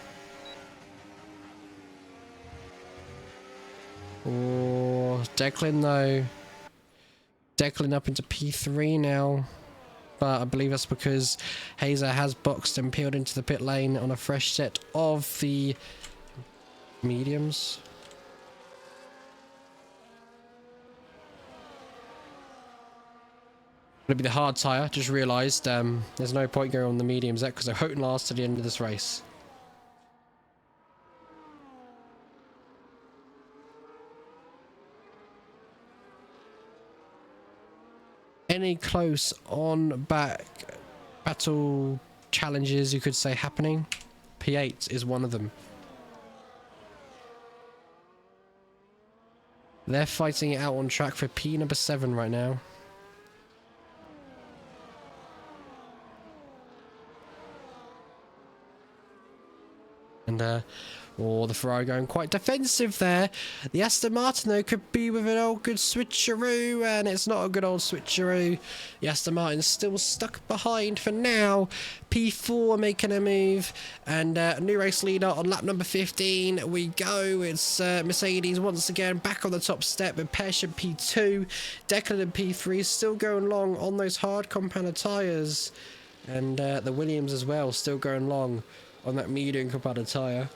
Oh, Declan though. Declan up into P3 now. But I believe that's because Hazer has boxed and peeled into the pit lane on a fresh set of the mediums. Gonna be the hard tyre. Just realised there's no point going on the mediums yet because I won't last to the end of this race. Any close on back battle challenges you could say happening? P8 is one of them. They're fighting it out on track for P number 7 right now. And oh, the Ferrari going quite defensive there. The Aston Martin, though, could be with an old good switcheroo, and it's not a good old switcheroo. The Aston Martin's still stuck behind for now. P4 making a move, and new race leader on lap number 15. We go. It's Mercedes once again back on the top step with Pesh and P2. Declan and P3 still going long on those hard compounded tyres, and the Williams as well still going long on that medium compounded tyre.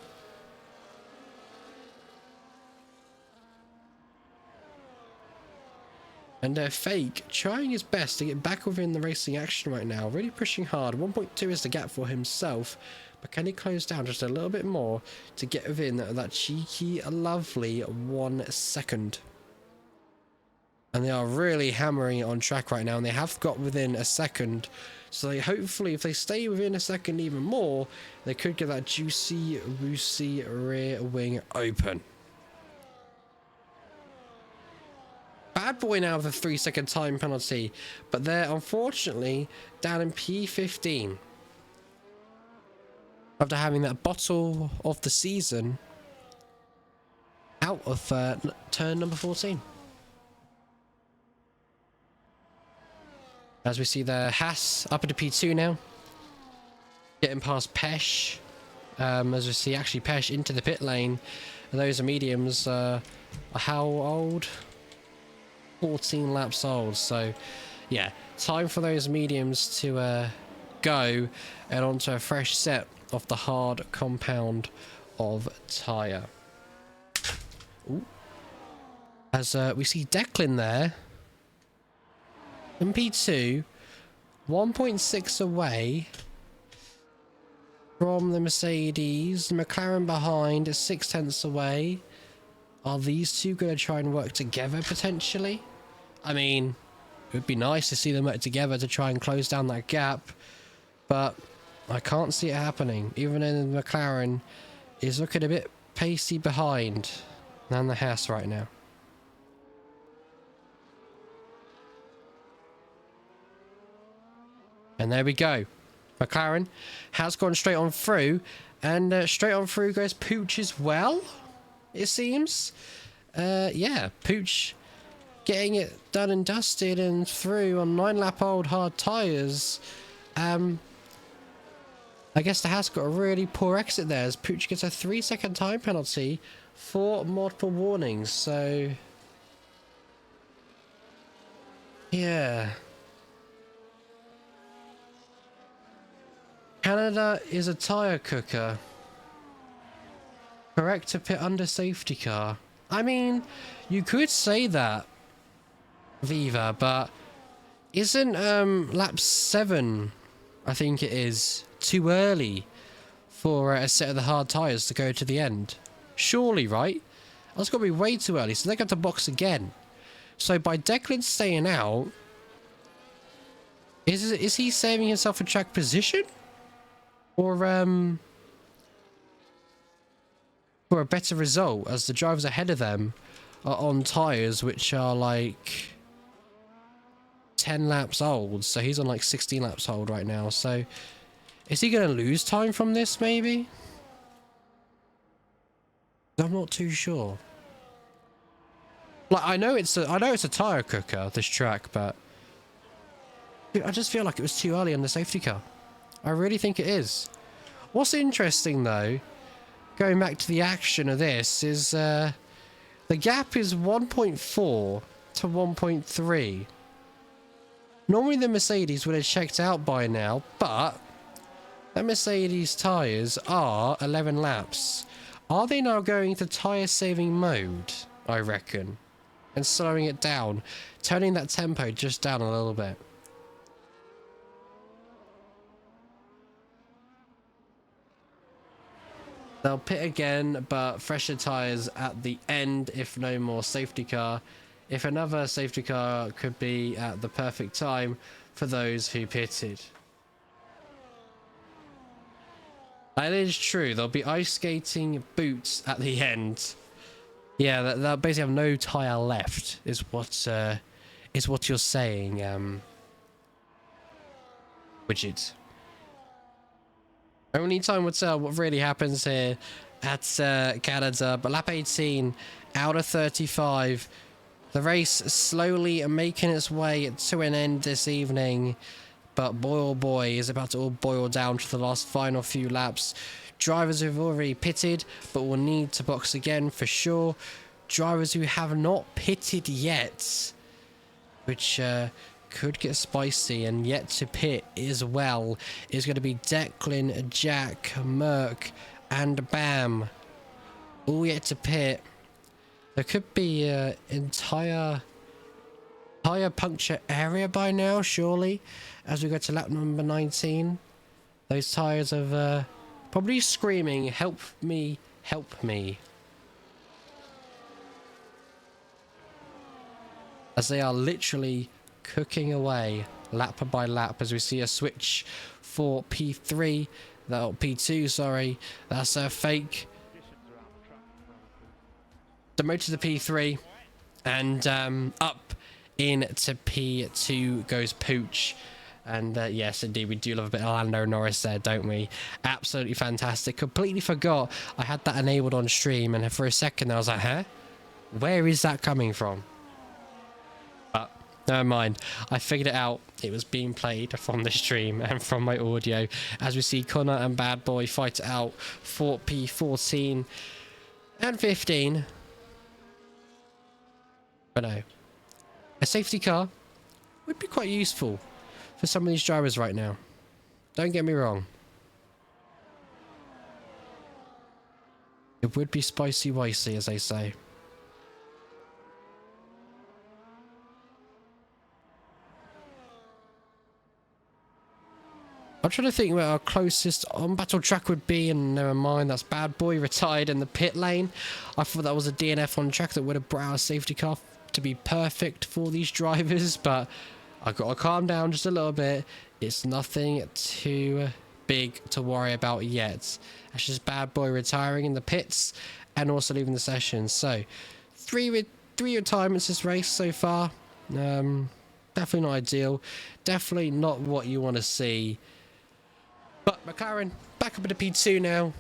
And Fake trying his best to get back within the racing action right now, really pushing hard. 1.2 is the gap for himself, but can he close down just a little bit more to get within that cheeky, lovely 1 second? And they are really hammering it on track right now, and they have got within a second. So they, hopefully, if they stay within a second even more, they could get that juicy, woosy rear wing open. Bad boy now with a 3-second time penalty, but they're unfortunately down in P15. After having that bottle of the season out of turn number 14. As we see the Haas up into P2 now. Getting past Pesh. As we see actually Pesh into the pit lane. And those are mediums. Are how old? 14 laps old. So yeah, time for those mediums to go and onto a fresh set of the hard compound of tyre. Ooh. As we see Declan there. In P2, 1.6 away from the Mercedes. McLaren behind, 0.6 away. Are these two going to try and work together potentially? I mean, it would be nice to see them work together to try and close down that gap, but I can't see it happening. Even in the McLaren is looking a bit pacey behind than the Haas right now. And there we go. McLaren has gone straight on through. And straight on through goes Pooch as well, it seems. Yeah, Pooch getting it done and dusted and through on 9-lap-old hard tyres. I guess the Haas got a really poor exit there as Pooch gets a 3-second time penalty for multiple warnings. So, yeah. Canada is a tyre cooker. Correct to pit under safety car. I mean, you could say that, Viva, but isn't lap 7, I think it is, too early for a set of the hard tyres to go to the end? Surely, right? That's got to be way too early, so they got to box again. So by Declan staying out, is he saving himself a track position? Or for a better result, as the drivers ahead of them are on tyres which are like 10 laps old. So he's on like 16 laps old right now. So is he going to lose time from this maybe? I'm not too sure. Like I know it's a tyre cooker, this track, but I just feel like it was too early on the safety car. I really think it is. What's interesting though, going back to the action of this, is the gap is 1.4 to 1.3. Normally the Mercedes would have checked out by now, but the Mercedes tyres are 11 laps Are they now going to tyre saving mode, I reckon, and slowing it down, turning that tempo just down a little bit? They'll pit again, but fresher tyres at the end if no more safety car. If another safety car could be at the perfect time for those who pitted. That is true. There'll be ice skating boots at the end. Yeah, they'll basically have no tyre left, is what you're saying, Widget. Only time will tell what really happens here at Canada, but lap 18 out of 35. The race slowly making its way to an end this evening, but boy oh boy is about to all boil down to the last final few laps. Drivers who've already pitted but will need to box again for sure. Drivers who have not pitted yet, which could get spicy, and yet to pit as well is going to be Declan, Jack, Merck and Bam. All yet to pit. There could be an entire tyre puncture area by now, surely, as we go to lap number 19. Those tyres are probably screaming, help me, help me. As they are literally cooking away lap by lap as we see a switch for P3, P2, sorry, that's a fake. Demoted to P3 and up into P2 goes Pooch. And yes, indeed, we do love a bit of Lando Norris there, don't we? Absolutely fantastic. Completely forgot I had that enabled on stream, and for a second I was like, huh? Where is that coming from? But never mind. I figured it out. It was being played from the stream and from my audio. As we see Connor and Bad Boy fight it out for P14 and 15. But no. A safety car would be quite useful for some of these drivers right now. Don't get me wrong. It would be spicy wicey, as they say. I'm trying to think where our closest on battle track would be, and never mind, that's Bad Boy retired in the pit lane. I thought that was a DNF on track that would have brought our safety car to be perfect for these drivers, but I've got to calm down just a little bit. It's nothing too big to worry about yet. That's just Bad Boy retiring in the pits and also leaving the session. So, three retirements this race so far. Definitely not ideal. Definitely not what you want to see. But McLaren back up into P2 now.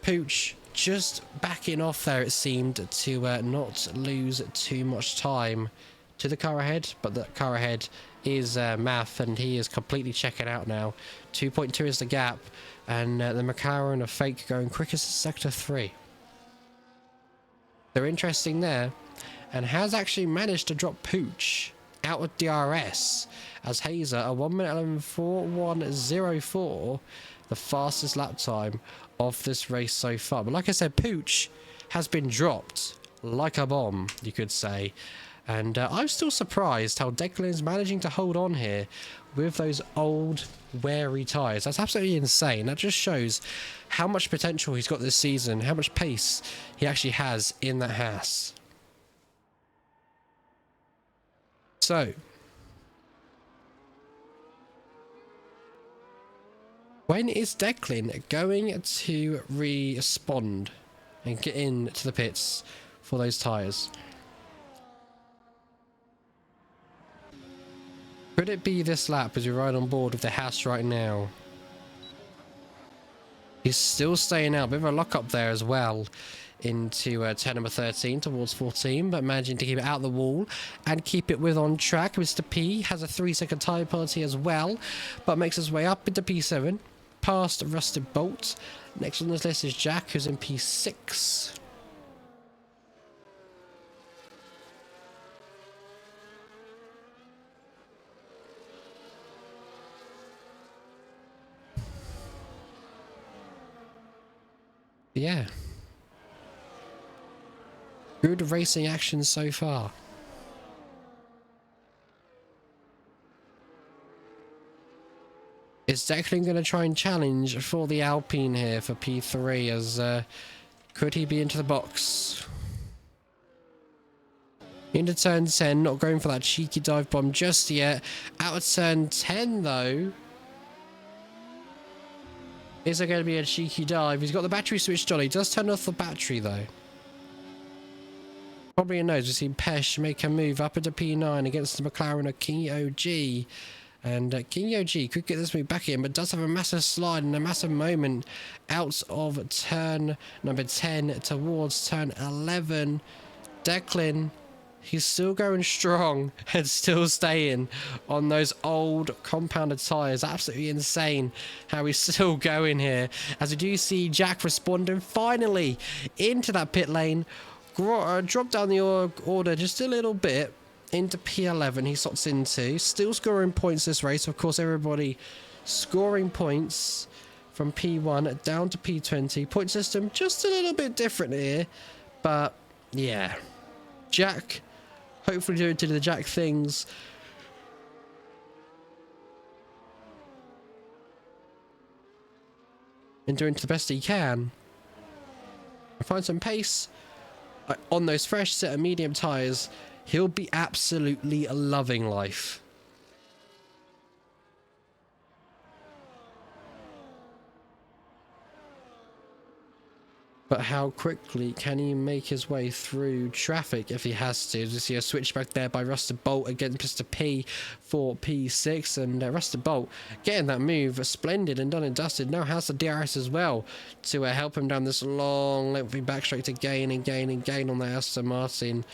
Pooch just backing off there, it seemed, to not lose too much time to the car ahead. But the car ahead is Math, and he is completely checking out now. 2.2 is the gap, and the McLaren are fake going quickest to sector 3. They're interesting there, and has actually managed to drop Pooch out of DRS as Hazer a 1:11.41.04, the fastest lap time of this race so far. But like I said, Pooch has been dropped like a bomb, you could say. And I'm still surprised how Declan is managing to hold on here with those old, weary tyres. That's absolutely insane. That just shows how much potential he's got this season, how much pace he actually has in that Haas. So, when is Declan going to respond and get into the pits for those tyres? Could it be this lap as we ride on board with the Haas right now? He's still staying out. Bit of a lock up there as well into turn number 13 towards 14, but managing to keep it out the wall and keep it with on track. Mr. P has a 3-second tyre penalty as well, but makes his way up into P7 past Rusted Bolt. Next on this list is Jack, who's in P6. Yeah. Good racing action so far. Is Declan going to try and challenge for the Alpine here for P3 as could he be into the box? Into turn 10, not going for that cheeky dive bomb just yet. Out of turn 10 though. Is there going to be a cheeky dive? He's got the battery switched on. He does turn off the battery though. Probably a nose. We've seen Pesh make a move up into P9 against the McLaren of King OG. And King OG could get this move back in, but does have a massive slide and a massive moment out of turn number 10 towards turn 11. Declan, he's still going strong and still staying on those old compounded tyres. Absolutely insane how he's still going here. As we do see Jack responding finally into that pit lane. Drop down the order just a little bit. Into P11 he slots into, still scoring points this race. Of course, everybody scoring points from P1 down to P20. Point system just a little bit different here, but yeah, Jack hopefully doing to the Jack things. And doing the best he can. Find some pace on those fresh set of medium tyres. He'll be absolutely loving life. But how quickly can he make his way through traffic if he has to? As we see a switchback there by Rusted Bolt against Mr. P for P6. And Rusted Bolt getting that move splendid and done and dusted. Now has the DRS as well to help him down this long lengthy back straight to gain and gain and gain on the Aston Martin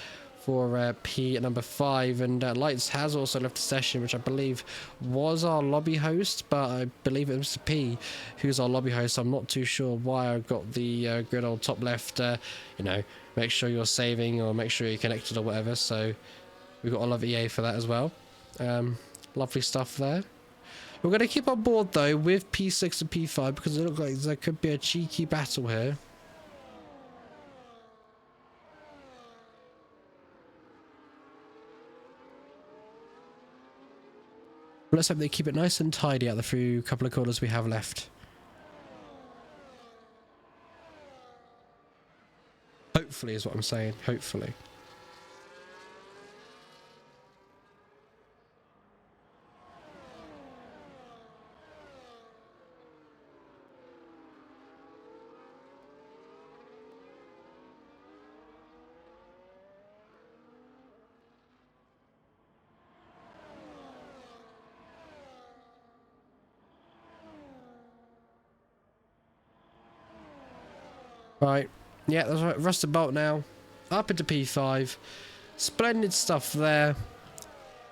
for P number 5. And Lights has also left the session, which I believe was our lobby host, but I believe it was Mr. P who's our lobby host. I'm not too sure why I got the good old top left, you know, make sure you're saving or make sure you're connected or whatever. So we've got a love EA for that as well. Lovely stuff there. We're going to keep on board though with P6 and P5 because it looks like there could be a cheeky battle here. Let's hope they keep it nice and tidy out the few couple of corners we have left. Hopefully is what I'm saying. Hopefully. Right, yeah, that's right. Rusted Bolt now, up into P5. Splendid stuff there.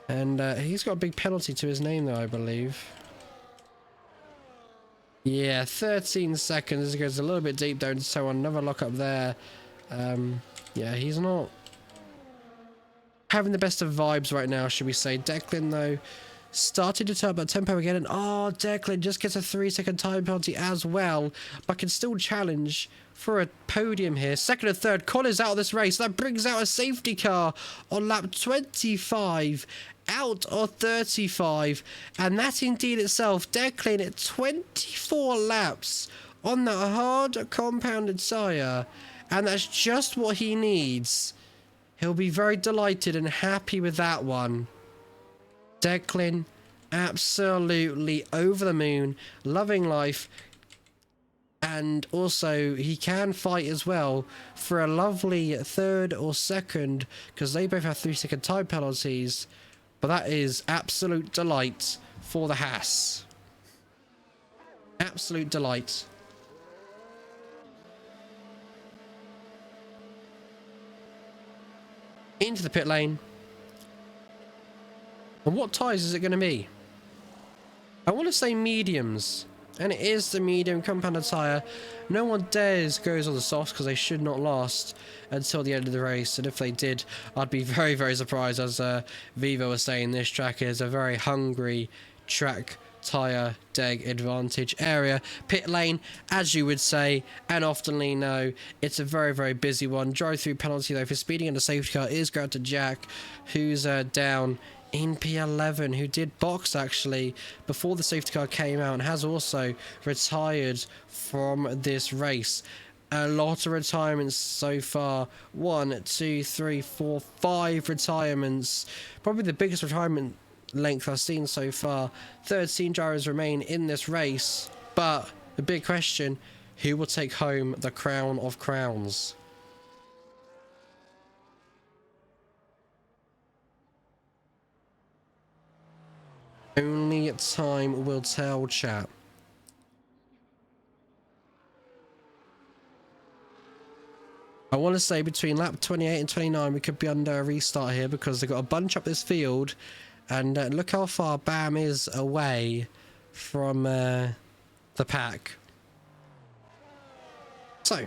And he's got a big penalty to his name though, I believe. Yeah, 13 seconds. It goes a little bit deep down, so another lock up there. Yeah, he's not having the best of vibes right now, should we say. Declan, though, started to turn up tempo again. And oh, Declan just gets a 3-second time penalty as well, but can still challenge for a podium here. Second and third, Connor's out of this race. That brings out a safety car on lap 25 out of 35. And that indeed itself, Declan at 24 laps on that hard compounded tyre. And that's just what he needs. He'll be very delighted and happy with that one. Declan, absolutely over the moon, loving life. And also, he can fight as well for a lovely third or second, because they both have 3-second time penalties. But that is absolute delight for the Haas. Absolute delight. Into the pit lane. And what tyres is it going to be? I want to say mediums. And it is the medium compounded tyre. No one dares goes on the softs because they should not last until the end of the race. And if they did, I'd be very, very surprised. As Vivo was saying, this track is a very hungry track tyre deg advantage area. Pit lane, as you would say, and oftenly know, it's a very, very busy one. Drive through penalty though for speeding in the safety car is going to Jack, who's down in P11, who did box actually before the safety car came out and has also retired from this race. A lot of retirements so far. 1, 2, 3, 4, 5 retirements. Probably the biggest retirement length I've seen so far. 13 drivers remain in this race, but the big question, who will take home the crown of crowns? Only time will tell, chat. I want to say between lap 28 and 29 we could be under a restart here because they've got a bunch up this field, and look how far Bam is away from the pack. So,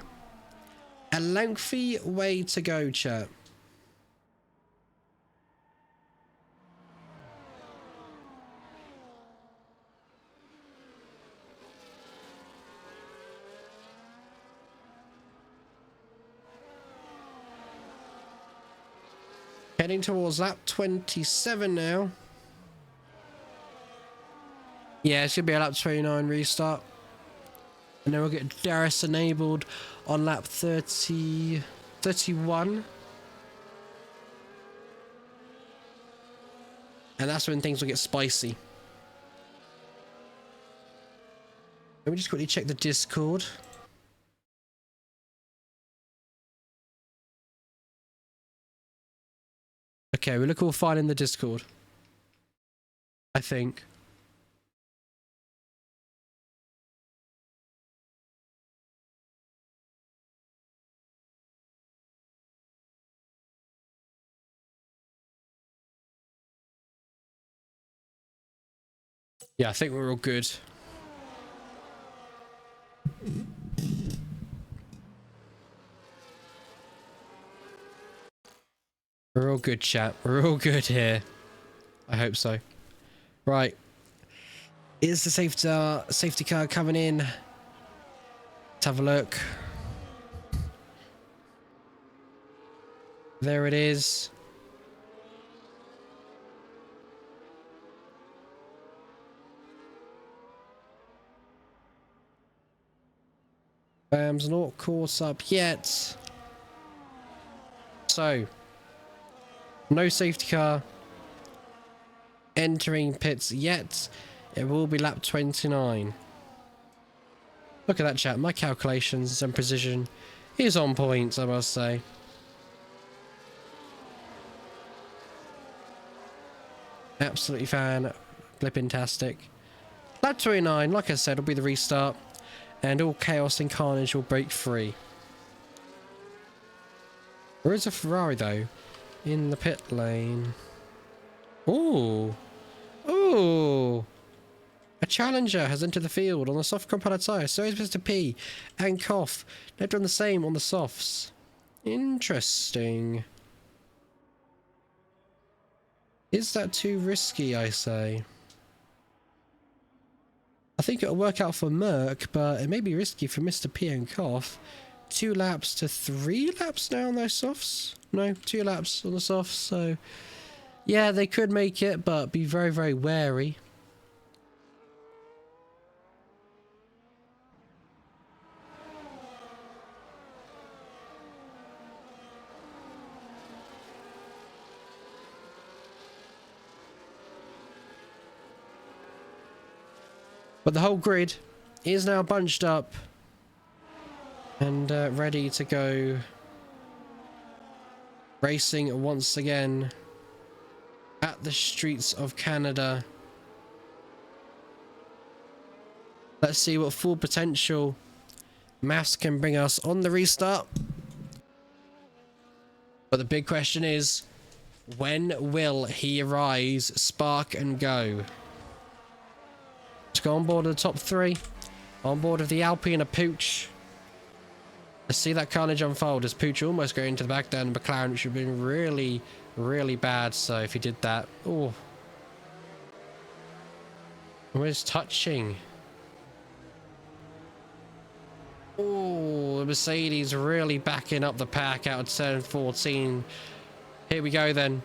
a lengthy way to go, chat. Heading towards lap 27 now. Yeah, it should be a lap 29 restart. And then we'll get Darius enabled on lap 31. And that's when things will get spicy. Let me just quickly check the Discord. Okay, we look all fine in the Discord, I think. Yeah, I think we're all good. We're all good, chat. We're all good here. I hope so. Right. Is the safety car coming in? Let's have a look. There it is. Bam's not caught up yet. So, no safety car entering pits yet. It will be lap 29. Look at that, chat. My calculations and precision is on point, I must say. Absolutely flippin-tastic. Lap 29, like I said, will be the restart, and all chaos and carnage will break free. Where is a Ferrari though? In the pit lane. Ooh. Ooh. A challenger has entered the field on the soft compound tyre. So is Mr. P and Koff. They've done the same on the softs. Interesting. Is that too risky, I say? I think it'll work out for Merc, but it may be risky for Mr. P and Koff. 2 laps to 3 laps now on those softs? No, 2 laps on the softs, so... yeah, they could make it, but be very, very wary. But the whole grid is now bunched up and ready to go racing once again at the streets of Canada. Let's see what full potential Mass can bring us on the restart. But the big question is, when will he arise, spark and go? Let's go on board of the top 3. On board of the Alpine and a Pooch. Let's see that carnage unfold as Pooch almost going into the back down McLaren, which would have been really, really bad. So if he did that, oh. Where's touching? Oh, the Mercedes really backing up the pack out of turn 14. Here we go then.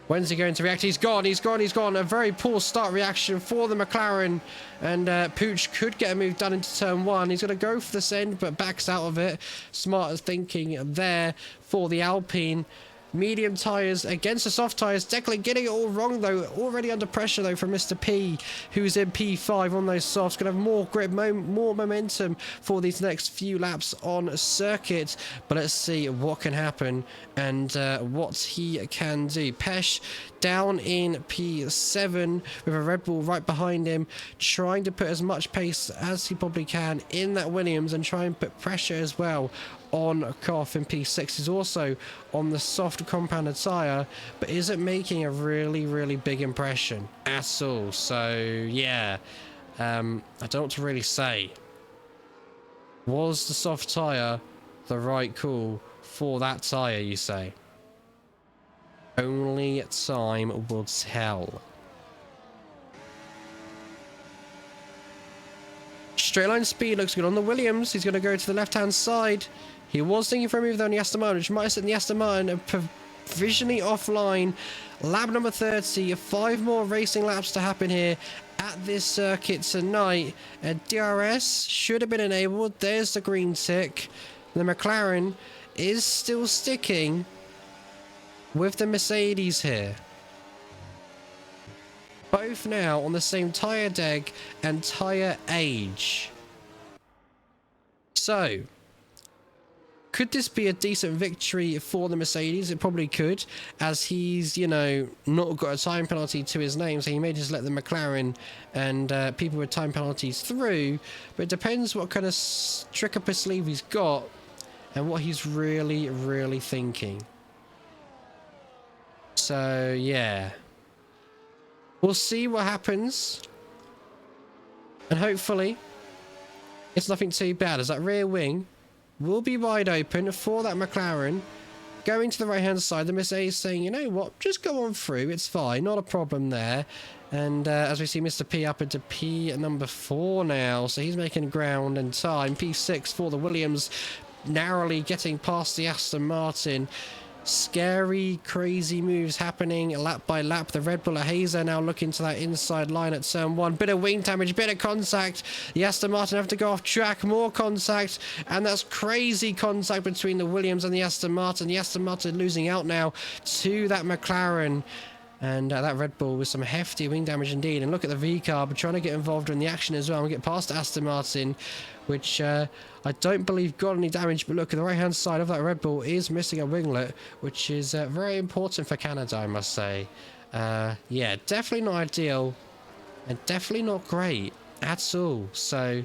When's he going to react? He's gone, he's gone, he's gone. A very poor start reaction for the McLaren. And Pooch could get a move done into turn 1. He's going to go for this end, but backs out of it. Smart thinking there for the Alpine. Medium tyres against the soft tyres. Declan getting it all wrong though. Already under pressure though from Mr. P, who's in P5 on those softs. Going to have more grip, more momentum for these next few laps on circuit. But let's see what can happen and what he can do. Pesh down in P7 with a Red Bull right behind him, trying to put as much pace as he probably can in that Williams and try and put pressure as well on Koff in P6. Is also on the soft compounded tyre, but isn't making a really big impression at all. So yeah, I don't know what to really say. Was the soft tyre the right call for that tyre, you say? Only time will tell. Straight line speed looks good on the Williams. He's going to go to the left-hand side. He was thinking for a move though on the Aston Martin, which might have set the Aston Martin provisionally offline. Lap number 30. 5 more racing laps to happen here at this circuit tonight. DRS should have been enabled. There's the green tick. The McLaren is still sticking with the Mercedes here. Both now on the same tyre deck and tyre age. So, could this be a decent victory for the Mercedes? It probably could, as he's, you know, not got a time penalty to his name, so he may just let the McLaren and people with time penalties through. But it depends what kind of trick up his sleeve he's got and what he's really thinking. So, yeah. We'll see what happens. And hopefully, it's nothing too bad, as that rear wing will be wide open for that McLaren. Going to the right hand side, the Mercedes saying, you know what, just go on through, it's fine, not a problem there. And as we see Mr. P up into P number 4 now, so he's making ground and time. P6 for the Williams, narrowly getting past the Aston Martin. Scary, crazy moves happening lap by lap. The Red Bull Hazer now looking to that inside line at turn 1. Bit of wing damage, bit of contact. The Aston Martin have to go off track. More contact. And that's crazy contact between the Williams and the Aston Martin. The Aston Martin losing out now to that McLaren. And that Red Bull with some hefty wing damage indeed. And look at the V-Carb trying to get involved in the action as well and get past Aston Martin, which I don't believe got any damage. But look, at the right-hand side of that Red Bull is missing a winglet, which is very important for Canada, I must say. Yeah, definitely not ideal and definitely not great at all. So,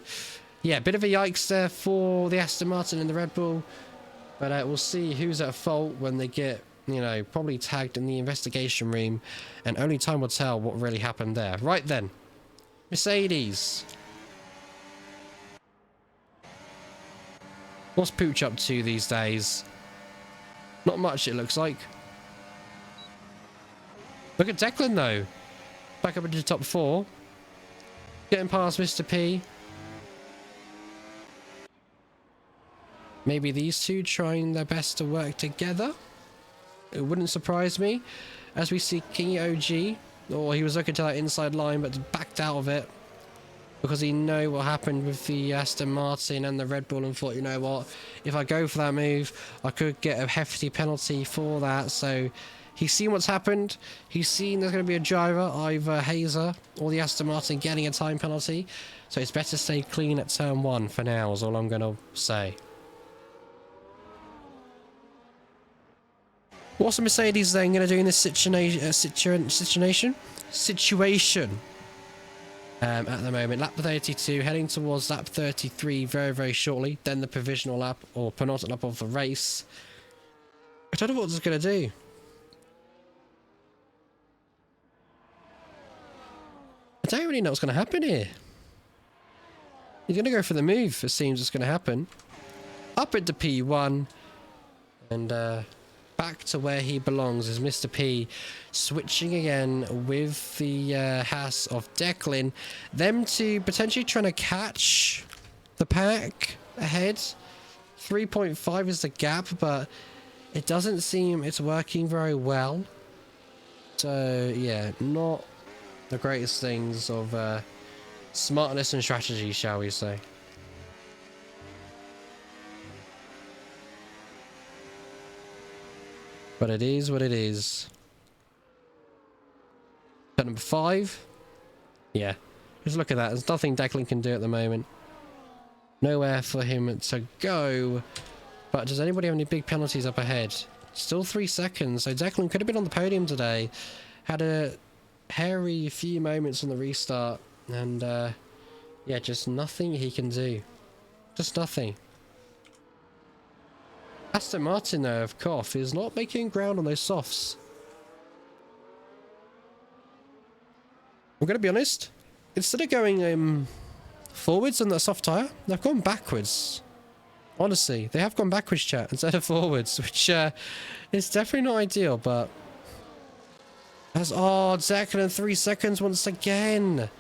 yeah, a bit of a yikes there for the Aston Martin and the Red Bull. But we'll see who's at fault when they get, you know, probably tagged in the investigation room, and only time will tell what really happened there. Right then, Mercedes. What's Pooch up to these days? Not much, it looks like. Look at Declan though. Back up into the top 4. Getting past Mr. P. Maybe these two trying their best to work together. It wouldn't surprise me, as we see Kingy OG, or he was looking to that inside line but backed out of it because he knew what happened with the Aston Martin and the Red Bull and thought, you know what, if I go for that move, I could get a hefty penalty for that. So he's seen what's happened. He's seen there's going to be a driver, either Hazer or the Aston Martin, getting a time penalty. So it's better to stay clean at turn 1 for now, is all I'm going to say. What's the Mercedes then going to do in this situation? At the moment, lap 32, heading towards lap 33 very shortly. Then the provisional lap, or penultimate lap of the race. I don't know what it's going to do. I don't really know what's going to happen here. He's going to go for the move, it seems it's going to happen. Up into P1. And, back to where he belongs as Mr. P switching again with the Haas of Declan. Them two potentially trying to catch the pack ahead. 3.5 is the gap, but it doesn't seem it's working very well. So yeah, not the greatest things of smartness and strategy, shall we say. But it is what it is. At number 5. Yeah. Just look at that. There's nothing Declan can do at the moment. Nowhere for him to go. But does anybody have any big penalties up ahead? Still 3 seconds. So Declan could have been on the podium today. Had a hairy few moments on the restart. And yeah, just nothing he can do. Just nothing. Aston Martin, though, of course, is not making ground on those softs. We're going to be honest. Instead of going forwards on that soft tyre, they've gone backwards. Honestly, they have gone backwards, chat, instead of forwards, which is definitely not ideal, but... Declan in 3 seconds once again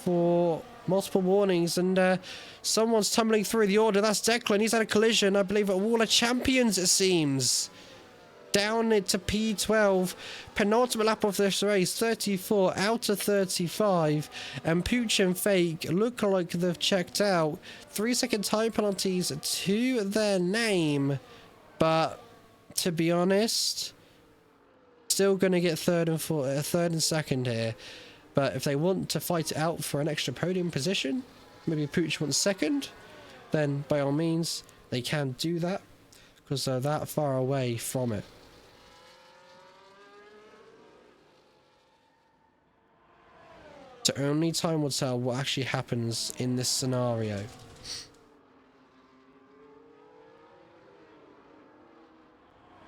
for multiple warnings, and someone's tumbling through the order. That's Declan. He's had a collision, I believe, at Wall of Champions, it seems. Down into P12. Penultimate lap of this race, 34 out of 35. And Pooch and Fake look like they've checked out. 3-second time penalties to their name. But, to be honest, still going to get third and second here. But if they want to fight it out for an extra podium position, maybe Pooch wants second, then by all means they can do that because they're that far away from it. So only time will tell what actually happens in this scenario.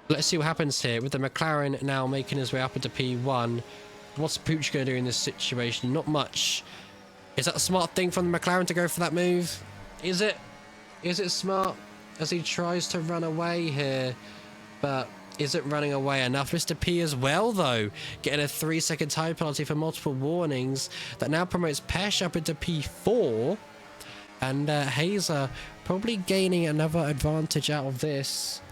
Let's see what happens here with the McLaren now making his way up into P1. What's Pooch going to do in this situation? Not much. Is that a smart thing from the McLaren to go for that move? Is it? Is it smart as he tries to run away here? But isn't running away enough? Mr. P as well, though, getting a 3-second time penalty for multiple warnings. That now promotes Pesh up into P4. And Hazer probably gaining another advantage out of this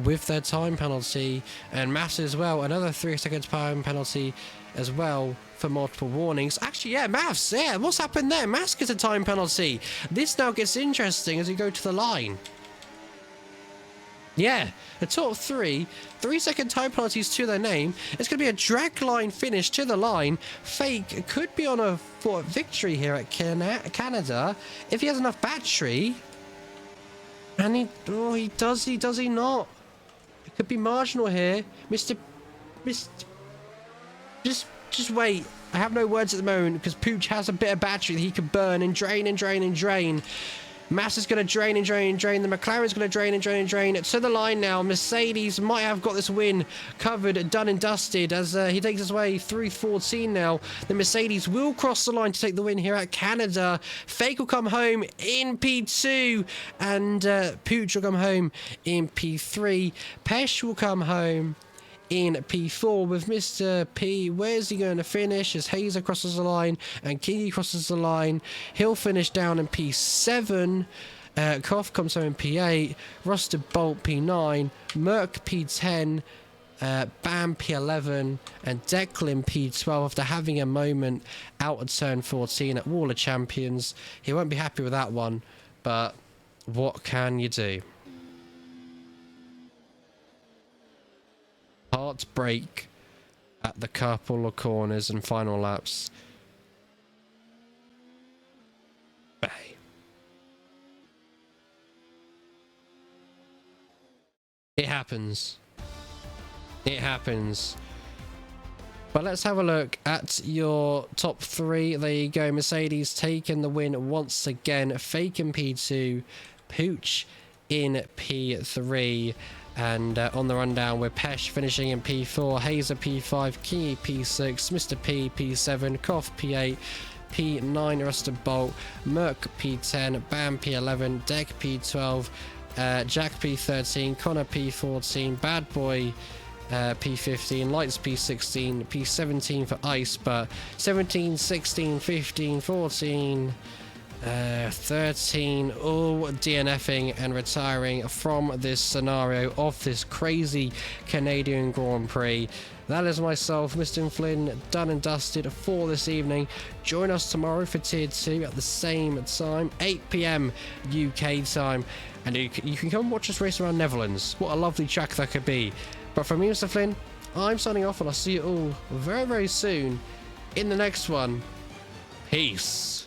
with their time penalty. And Mass as well, another 3-second time penalty as well for multiple warnings. Actually, yeah, Mavs, yeah, what's happened there? Mass gets a time penalty. This now gets interesting as we go to the line. Yeah, the top 3-second time penalties to their name. It's going to be a drag line finish to the line. Fake could be on a victory here at Canada if he has enough battery. And he does he not? It could be marginal here. Just wait. I have no words at the moment because Pooch has a bit of battery that he can burn and drain and drain and drain. Mass is going to drain and drain and drain. The McLaren's going to drain and drain and drain. To the line now. Mercedes might have got this win covered, done and dusted as he takes his way through 14 now. The Mercedes will cross the line to take the win here at Canada. Fake will come home in P2 and Pooch will come home in P3. Pesh will come home in P4 with Mr. P. Where's he going to finish as Hazer crosses the line and Kingy crosses the line? He'll finish down in P7. Koff comes home in P8. Rusted Bolt P9. Merc P10. Bam P11. And Declan P12 after having a moment out at turn 14 at Wall of Champions. He won't be happy with that one, but what can you do? Heartbreak at the couple of corners and final laps. Bay. It happens. It happens. But let's have a look at your top 3. There you go. Mercedes taking the win once again. Fake in P2. Pooch in P3. And on the rundown, we're Pesh finishing in P4, Hazer P5, Kingy P6, Mr. P P7, Koff P8, P9 Rusted Bolt, Merc P10, Bam P11, Deck P12, Jack P13, Connor P14, Bad Boy P15, Lights P16, P17 for Ice, but 17, 16, 15, 14, 13, all DNFing and retiring from this scenario of this crazy Canadian Grand Prix. That is myself, Mr. Flynn, done and dusted for this evening. Join us tomorrow for Tier 2 at the same time, 8 PM UK time. And you can come and watch us race around Netherlands. What a lovely track that could be. But from me, Mr. Flynn, I'm signing off, and I'll see you all very, very soon in the next one. Peace.